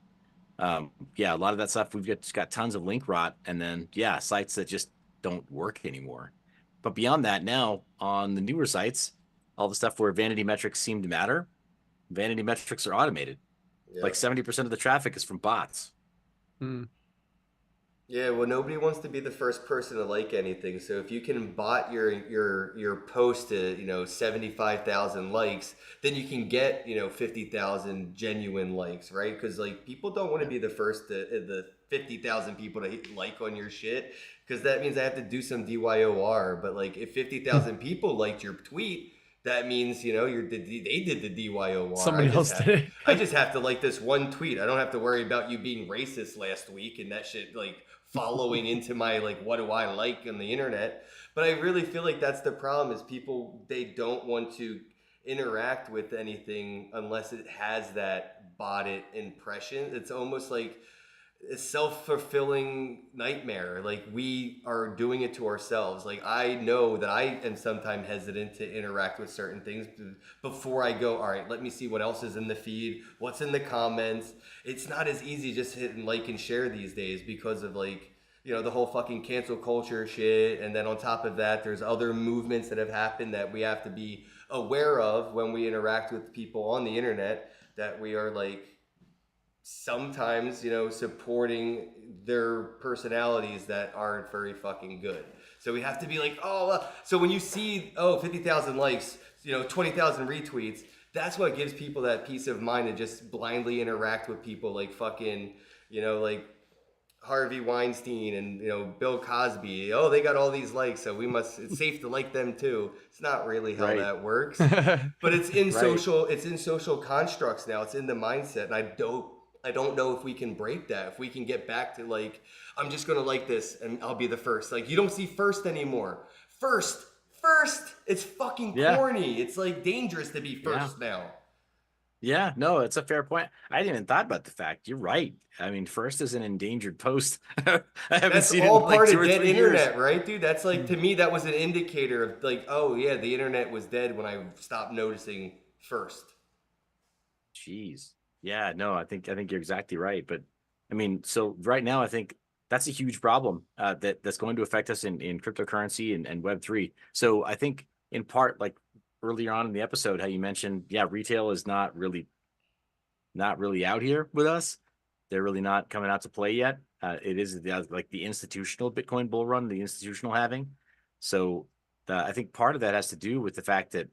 yeah, a lot of that stuff we've just got tons of link rot, and then yeah, sites that just don't work anymore. But beyond that, now on the newer sites, all the stuff where vanity metrics seem to matter, vanity metrics are automated. Like Yep. 70% of the traffic is from bots. Mm. Yeah, well, nobody wants to be the first person to like anything. So if you can bot your post to 75,000 likes, then you can get 50,000 genuine likes, right? Because like people don't want to be the first to the 50,000 people to hit like on your shit, because that means I have to do some DYOR. But like if 50,000 people liked your tweet, that means they did the DYOR. Somebody else did it. I just have to like this one tweet. I don't have to worry about you being racist last week and that shit like following into my like what do I like on the internet. But I really feel like that's the problem, is people, they don't want to interact with anything unless it has that botted impression. It's almost like a self-fulfilling nightmare. Like we are doing it to ourselves. Like I know that I am sometimes hesitant to interact with certain things before I go, all right, let me see what else is in the feed, what's in the comments. It's not as easy just hitting like and share these days because of like the whole fucking cancel culture shit. And then on top of that, there's other movements that have happened that we have to be aware of when we interact with people on the internet, that we are like sometimes supporting their personalities that aren't very fucking good. So we have to be like, so when you see 50,000 likes, 20,000 retweets, that's what gives people that peace of mind to just blindly interact with people like fucking like Harvey Weinstein and Bill Cosby. Oh, they got all these likes, so it's safe to like them too. It's not really how that works. But it's in social constructs now. It's in the mindset, and I don't know if we can break that. If we can get back to like, I'm just gonna like this and I'll be the first. Like you don't see first anymore. First, it's fucking corny. It's like dangerous to be first now. Yeah, no, it's a fair point. I didn't even thought about the fact. You're right. I mean, first is an endangered post. I haven't That's seen it all in like part 2 of or dead 3 internet, years. right, dude? That's like, to me, that was an indicator of like, oh yeah, the internet was dead when I stopped noticing first. Jeez. Yeah, no, I think you're exactly right. But I mean, so right now I think that's a huge problem that's going to affect us in cryptocurrency and Web3. So I think in part, like earlier on in the episode, how you mentioned, yeah, retail is not really out here with us. They're really not coming out to play yet. It is like the institutional Bitcoin bull run, the institutional halving. So I think part of that has to do with the fact that,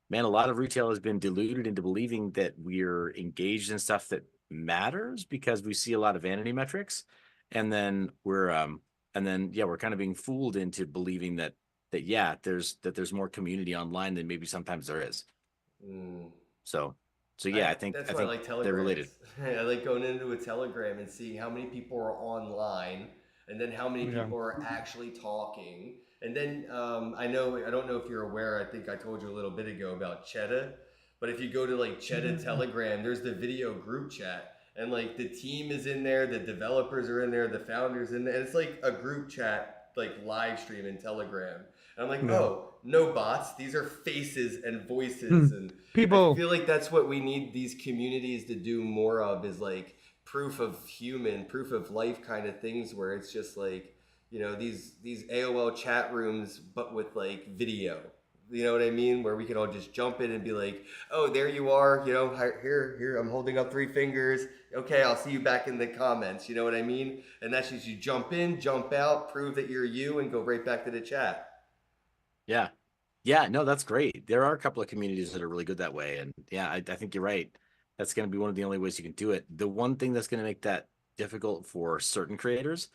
man, a lot of retail has been deluded into believing that we're engaged in stuff that matters because we see a lot of vanity metrics, and then we're kind of being fooled into believing that yeah, there's more community online than maybe sometimes there is. Mm. So yeah, I think That's why I like they're related. Telegrams. I like going into a Telegram and seeing how many people are online, and then how many people are actually talking. And then I don't know if you're aware. I think I told you a little bit ago about Cheddar, but if you go to like Cheddar Telegram, there's the video group chat, and like the team is in there, the developers are in there, the founders in there. And it's like a group chat, like live stream in Telegram. And I'm like, oh, no bots. These are faces and voices. And I People. feel like that's what we need these communities to do more of, is like proof of life kind of things, where it's just like, these AOL chat rooms, but with like video. You know what I mean? Where we can all just jump in and be like, oh, there you are. Here, I'm holding up 3 fingers. Okay, I'll see you back in the comments. You know what I mean? And that's just, you jump in, jump out, prove that you're you, and go right back to the chat. Yeah. Yeah, no, that's great. There are a couple of communities that are really good that way. And yeah, I think you're right. That's going to be one of the only ways you can do it. The one thing that's going to make that difficult for certain creators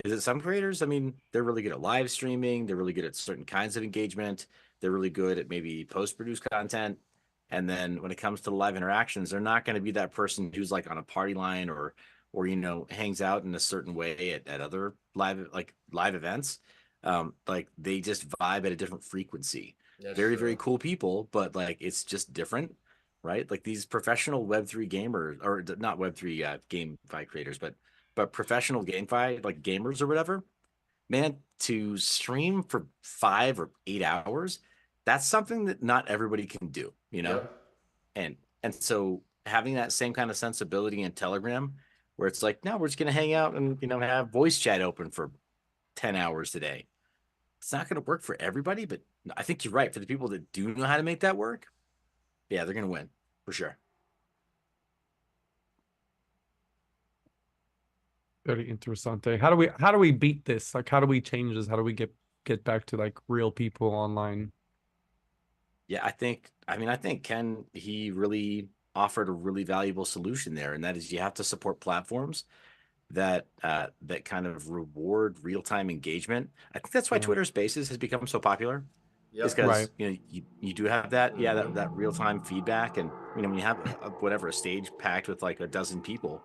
is that some creators, I mean, they're really good at live streaming. They're really good at certain kinds of engagement. They're really good at maybe post-produced content. And then when it comes to live interactions, they're not going to be that person who's like on a party line or hangs out in a certain way at other live events. Like they just vibe at a different frequency. That's Very, very true. cool people, but like it's just different, right? Like these professional Web3 gamers, or not Web3 GameFi creators, but professional GameFi like gamers or whatever, man, to stream for 5 or 8 hours, that's something that not everybody can do, Yep. and so having that same kind of sensibility in Telegram, where it's like, no, we're just gonna hang out and have voice chat open for 10 hours today. It's not gonna work for everybody, but I think you're right. For the people that do know how to make that work, yeah, they're gonna win for sure. Very interessante. How do we beat this? Like, how do we change this? How do we get back to like real people online? Yeah, I think Ken, he really offered a really valuable solution there, and that is you have to support platforms that kind of reward real-time engagement. I think that's why Yeah. Twitter Spaces has become so popular. Is Yep. because Right. you do have that real-time feedback, and when you have a stage packed with like a dozen people,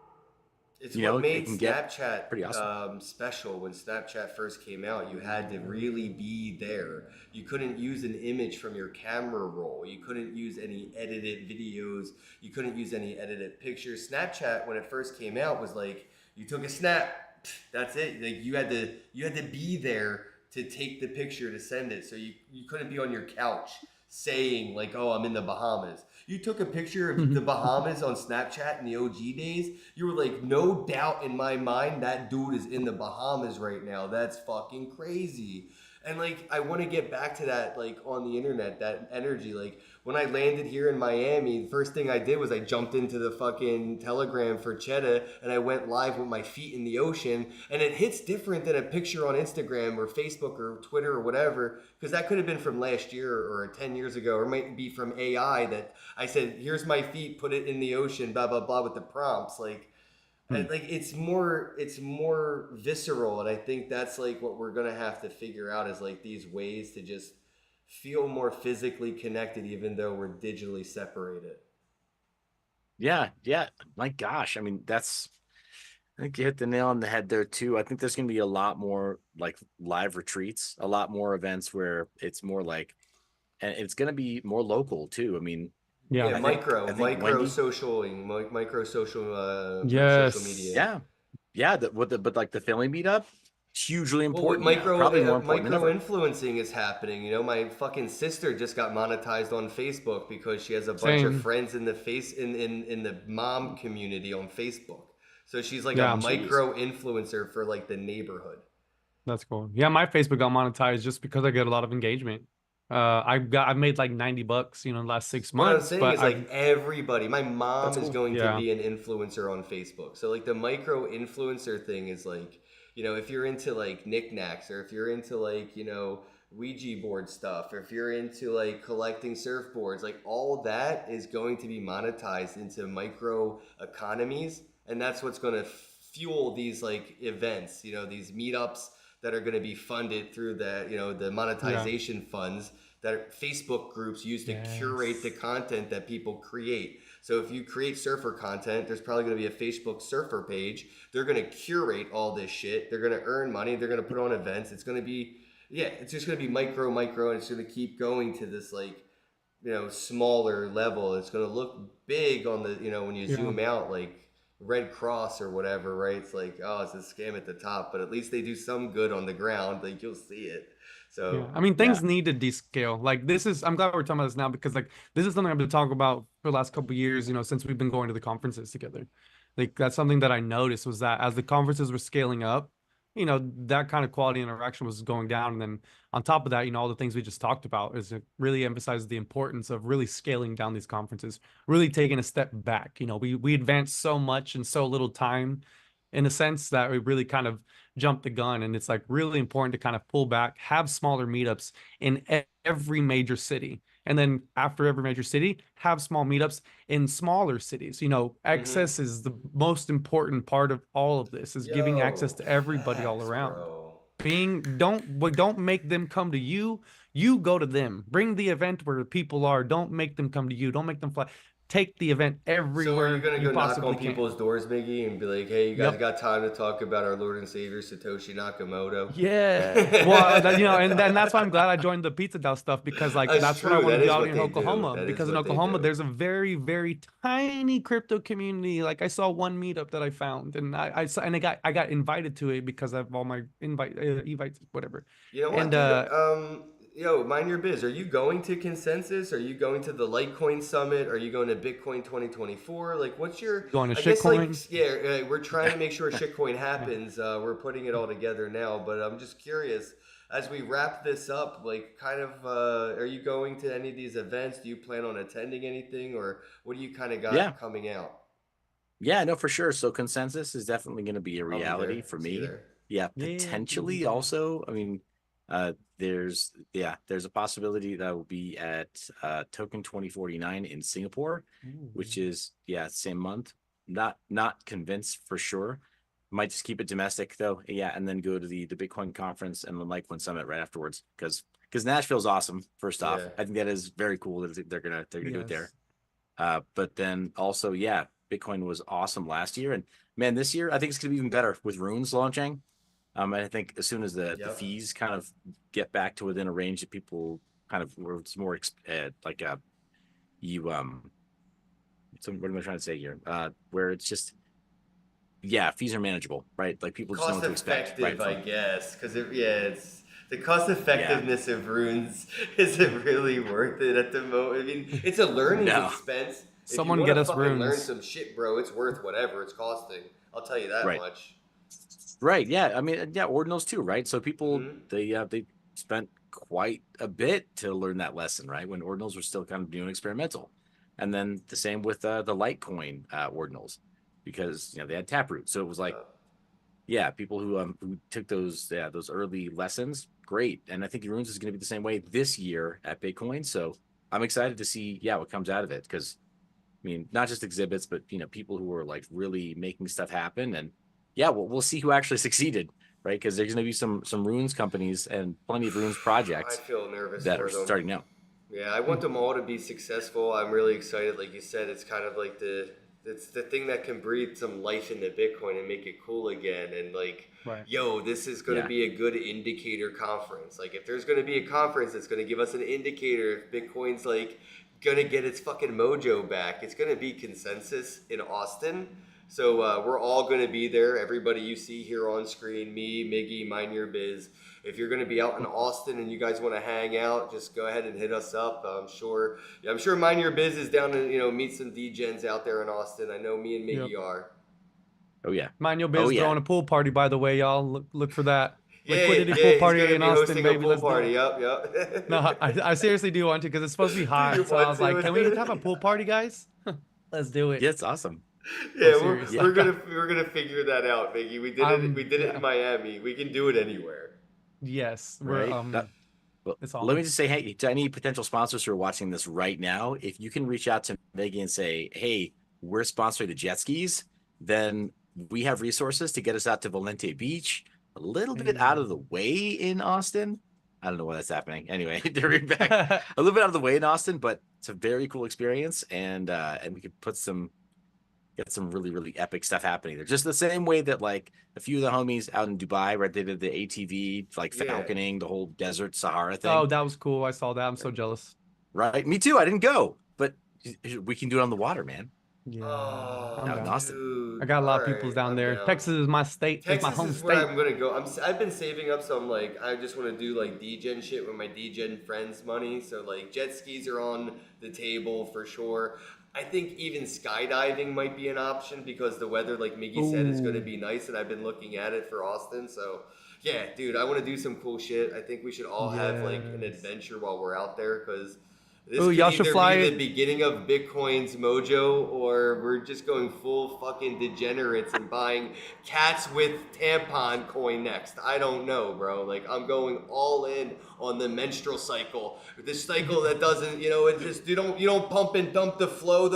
It's what it made can get Snapchat pretty awesome. special when Snapchat first came out. You had to really be there. You couldn't use an image from your camera roll. You couldn't use any edited videos. You couldn't use any edited pictures. Snapchat, when it first came out, was like you took a snap. That's it. Like you had to be there to take the picture to send it. So you couldn't be on your couch saying like, "Oh, I'm in the Bahamas." You took a picture of the Bahamas on Snapchat in the OG days. You were like, no doubt in my mind that dude is in the Bahamas right now. That's fucking crazy. And like, I want to get back to that, like on the internet, that energy. Like when I landed here in Miami, the first thing I did was I jumped into the fucking Telegram for Cheddar and I went live with my feet in the ocean. And it hits different than a picture on Instagram or Facebook or Twitter or whatever, because that could have been from last year or 10 years ago, or might be from AI that I said, here's my feet, put it in the ocean, blah, blah, blah, with the prompts. Like it's more visceral, and I think that's like what we're gonna have to figure out is like these ways to just feel more physically connected, even though we're digitally separated. Yeah. My gosh, I mean, I think you hit the nail on the head there too. I think there's going to be a lot more like live retreats, a lot more events where it's more like, and it's going to be more local too. I mean, Yeah. Yeah, I think micro Wendy, socialing, micro social Yes. media. yeah, but like the Philly meetup, hugely Well, with important now, probably more important than micro ever. influencing is happening. You know, my fucking sister just got monetized on Facebook because she has a bunch of Same. friends in the in the mom community on Facebook. So she's like a Yeah. Jeez. micro influencer for like the neighborhood. That's cool. Yeah, my Facebook got monetized just because I get a lot of engagement. I've made like $90, in the last six What I'm months, saying but is like everybody, my That's mom is cool. going to yeah, be an influencer on Facebook. So like the micro influencer thing is like, if you're into like knickknacks or if you're into like, Ouija board stuff or if you're into like collecting surfboards, like all that is going to be monetized into micro economies. And that's what's going to fuel these like events, these meetups that are going to be funded through the yeah, monetization funds that Facebook groups use to curate the yes, content that people create. So if you create surfer content, there's probably going to be a Facebook surfer page. They're going to curate all this shit. They're going to earn money. They're going to put on events. It's going to be, yeah, it's just going to be micro, and it's going to keep going to this like, smaller level. It's going to look big on the, when you yeah. zoom out, like Red Cross or whatever, right? It's like, oh, it's a scam at the top, but at least they do some good on the ground. Like you'll see it. Yeah, So I mean, Yeah. things need to descale. Like this is, I'm glad we're talking about this now because like this is something I've been talking about for the last couple of years, since we've been going to the conferences together. Like that's something that I noticed was that as the conferences were scaling up, that kind of quality interaction was going down. And then on top of that, all the things we just talked about is it really emphasizes the importance of really scaling down these conferences, really taking a step back. We advanced so much in so little time in a sense that we really kind of jump the gun, and it's like really important to kind of pull back, have smaller meetups in every major city, and then after every major city have small meetups in smaller cities. mhm. Access is the most important part of all of this, is giving access Yo, to everybody all facts, around. bro. being don't make them come to you. You go to them. Bring the event where the people are. Don't make them come to you. Don't make them fly. Take the event So are you everywhere gonna you go knock possibly on can. people's doors, Miggy, and be like, "Hey, you guys Yep. got time to talk about our Lord and Savior Satoshi Nakamoto?" Yeah. Well, and then that's why I'm glad I joined the Pizza Dough stuff because like That's that's what I true. want That to do is out what in they do. Oklahoma That is because in what they Oklahoma do. there's a very very tiny crypto community. Like I saw one meetup that I found and I saw and I got invited to it because of all my invites whatever. You know what, And dude? Yo, mind your biz. Are you going to Consensus? Are you going to the Litecoin Summit? Are you going to Bitcoin 2024? Like, what's your? going to I guess like shitcoin. yeah, we're trying to make sure shitcoin happens. We're putting it all together now, but I'm just curious. As we wrap this up, like, kind of, are you going to any of these events? Do you plan on attending anything, or what do you kind of Yeah. got coming out? Yeah, no, for sure. So consensus is definitely going to be a I'll be reality there. for See you me. there. Yeah, Yeah, we'll be potentially there. also. I mean, there's a possibility that will be at Token 2049 in Singapore, which Ooh. is same month. Not convinced for sure. Might just keep it domestic though. Yeah, and then go to the Bitcoin conference and the Litecoin Summit right afterwards because Nashville's awesome. First off, Yeah. I think that is very cool that they're gonna do it there. Yes. But then also, yeah, Bitcoin was awesome last year, and man, this year I think it's gonna be even better with runes launching. And I think as soon as the Yep. fees kind of get back to within a range that people kind of where it's more like you so what am I trying to say here? Where it's just fees are manageable, right? Like people just know Cost what to expect, right? effective, I From guess, because it's the cost yeah, effectiveness of runes isn't really worth it at the moment. I mean, it's a learning no, expense. If you Someone want get to us fucking learn runes. some shit, bro, it's worth whatever it's costing. I'll tell you that right. much. Right. Yeah. I mean, yeah, ordinals too, right? So people Hmm. they spent quite a bit to learn that lesson, right? When ordinals were still kind of new and experimental. And then the same with the Litecoin ordinals, because they had Taproot. So it was like, Yeah. yeah, people who took those early lessons, great. And I think Runes is going to be the same way this year at Bitcoin. So I'm excited to see what comes out of it because I mean, not just exhibits, but people who are like really making stuff happen. And yeah, we'll see who actually succeeded, right? Because there's going to be some runes companies and plenty of runes I projects feel nervous that are for them. starting out. Yeah, I want them all to be successful. I'm really excited. Like you said, it's kind of like it's the thing that can breathe some life into Bitcoin and make it cool again. And like, Right. yo, this is going to Yeah, be a good indicator conference. Like, if there's going to be a conference that's going to give us an indicator if Bitcoin's like going to get its fucking mojo back, it's going to be Consensus in Austin. So we're all going to be there. Everybody you see here on screen, me, Miggy, Mind Your Biz. If you're going to be out in Austin and you guys want to hang out, just go ahead and hit us up. I'm sure Mind Your Biz is down to meet some DGens out there in Austin. I know me and Yep. Miggy are. oh yeah, Mind your oh biz yeah, throwing a pool party, by the way, y'all. Look for that. Yeah, Liquidity pool yeah, he's party going to in be Austin, hosting a baby. pool Let's do party. it. Yup, yup. No, I seriously do want to because it's supposed to be Do you hot. So I want was like, can we have a to? pool party, guys? Let's do it. yeah, it's awesome. I'm Yeah, serious. Yeah, we're gonna figure that out, Miggy. We did it in Yeah. Miami. We can do it anywhere. Yes, we're right. Well, it's let me on. just say, hey, to any potential sponsors who are watching this right now, if you can reach out to Megan and say, hey, we're sponsoring the jet skis, then we have resources to get us out to Valente Beach, a little bit out of the way in Austin. I don't know why that's happening. Anyway, they're back a little bit out of the way in Austin, but it's a very cool experience, and we could get some really really epic stuff happening there. Just the same way that like a few of the homies out in Dubai, right? They did the ATV like Yeah. falconing, the whole desert Sahara Oh, thing, that was cool. I saw that. I'm so jealous. right? Me too. I didn't go, but we can do it on the water, man. Yeah, I'm Oh, Out in down. Austin. I dude. got a All lot of people's right, down I'm there. down. Texas is my state. Is my Texas home is where state. I'm gonna go. I've been saving up some like I just want to do like DGen shit with my DGen friends' money. So like jet skis are on the table for sure. I think even skydiving might be an option because the weather, like Miggy said, is going to Ooh, be nice, and I've been looking at it for Austin. So yeah, dude, I want to do some cool shit. I think we should all have like an yes. adventure while we're out there because this Ooh, could y'all should either be the fly. beginning of Bitcoin's mojo or we're just going full fucking degenerates and buying cats with tampon coin next. I don't know, bro. Like, I'm going all in on the menstrual cycle. This cycle that doesn't, it just, you don't pump and dump the flow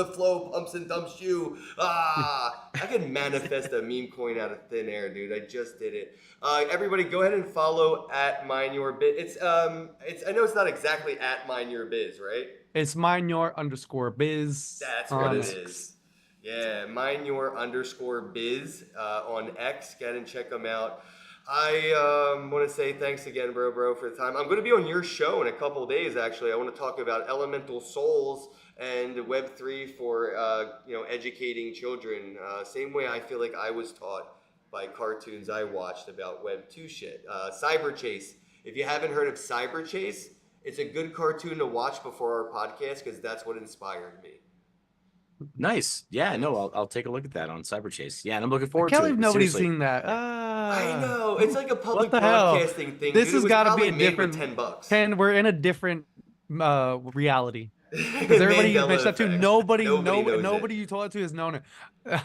pumps and dumps you. Ah, I can manifest a meme coin out of thin air, dude. I just did it. Everybody, go ahead and follow at Mind Your Biz. It's I know it's not exactly at Mind Your Biz, right? It's _biz. That's what it is. Yeah, _biz on X. Get and check them out. I want to say thanks again, bro, for the time. I'm going to be on your show in a couple of days, actually. I want to talk about elemental souls and Web3 for, educating children. Same way I feel like I was taught by cartoons I watched about Web2 shit. Cyber Chase. If you haven't heard of Cyber Chase, it's a good cartoon to watch before our podcast because that's what inspired me. Nice. Yeah, no, I'll take a look at that on Cyber Chase. Yeah, and I'm looking forward Can't to it. believe nobody's Seriously. seen that. I know. It's like a public the hell? broadcasting thing. This dude. has It was got to be probably a made with different $10. Ken, we're in a different reality. Because everybody you mentioned that to, effect. nobody knows it. you told to has known it.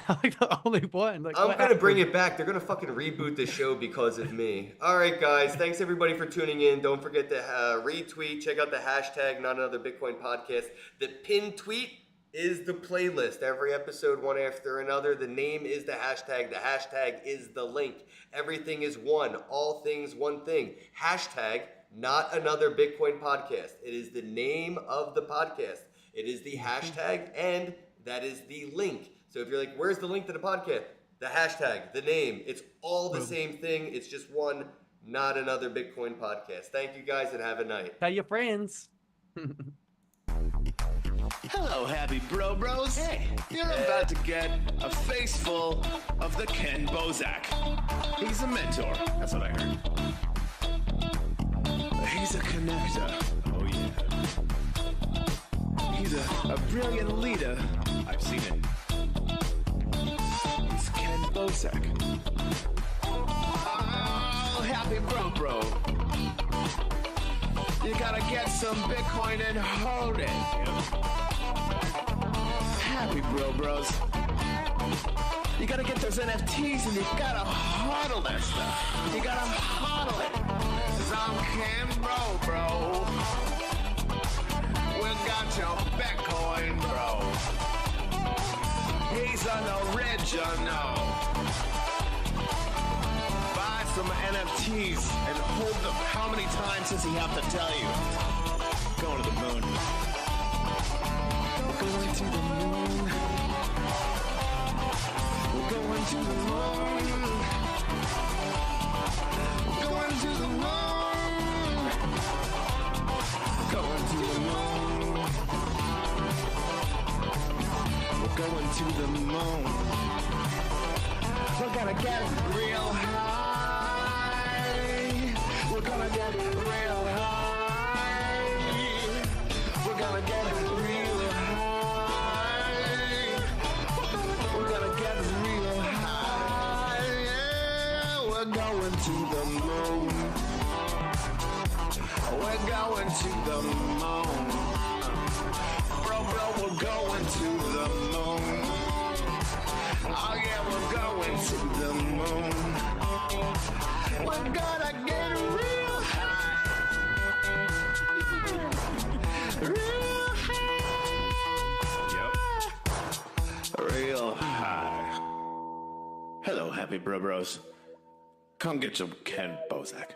Like the only one. Like, I'm what going to bring happened? it back. They're going to fucking reboot the show because of me. All right, guys. Thanks, everybody, for tuning in. Don't forget to retweet. Check out the hashtag, Not Another Bitcoin Podcast. The pinned tweet is the playlist. Every episode, one after another. The name is the hashtag. The hashtag is the link. Everything is one. All things one thing. Hashtag Not Another Bitcoin Podcast. It is the name of the podcast. It is the hashtag, and that is the link. So if you're like, where's the link to the podcast? The hashtag, the name. It's all the same thing. It's just one, Not Another Bitcoin Podcast. Thank you guys and have a night. Tell your friends. Hello, happy bros. Hey, you're about to get a face full of the Kenn Bosak. He's a mentor. That's what I heard. He's a connector. Oh, yeah. He's a brilliant leader. I've seen it. It's Kenn Bosak. Oh, happy bro. You gotta get some Bitcoin and hold it. Happy bros. You gotta get those NFTs and you gotta hodl that stuff. You gotta hodl it. 'Cause I'm Kenn bro. We got your Bitcoin, bro. He's an original. Buy some NFTs and hold them. How many times does he have to tell you? Going to the moon. We're going to the moon. We're going to the moon. We're going to the moon. Going to the moon. We're going to the moon. We're gonna get real high. We're gonna get real high. We're gonna get real high. We're gonna get real high. Yeah, we're going to the moon. We're going to the moon. Bro, we're going to the moon. Oh yeah, we're going to the moon. We're gonna get real high. Real high. Yep. Real high. Hello, happy bros. Come get some Kenn Bosak.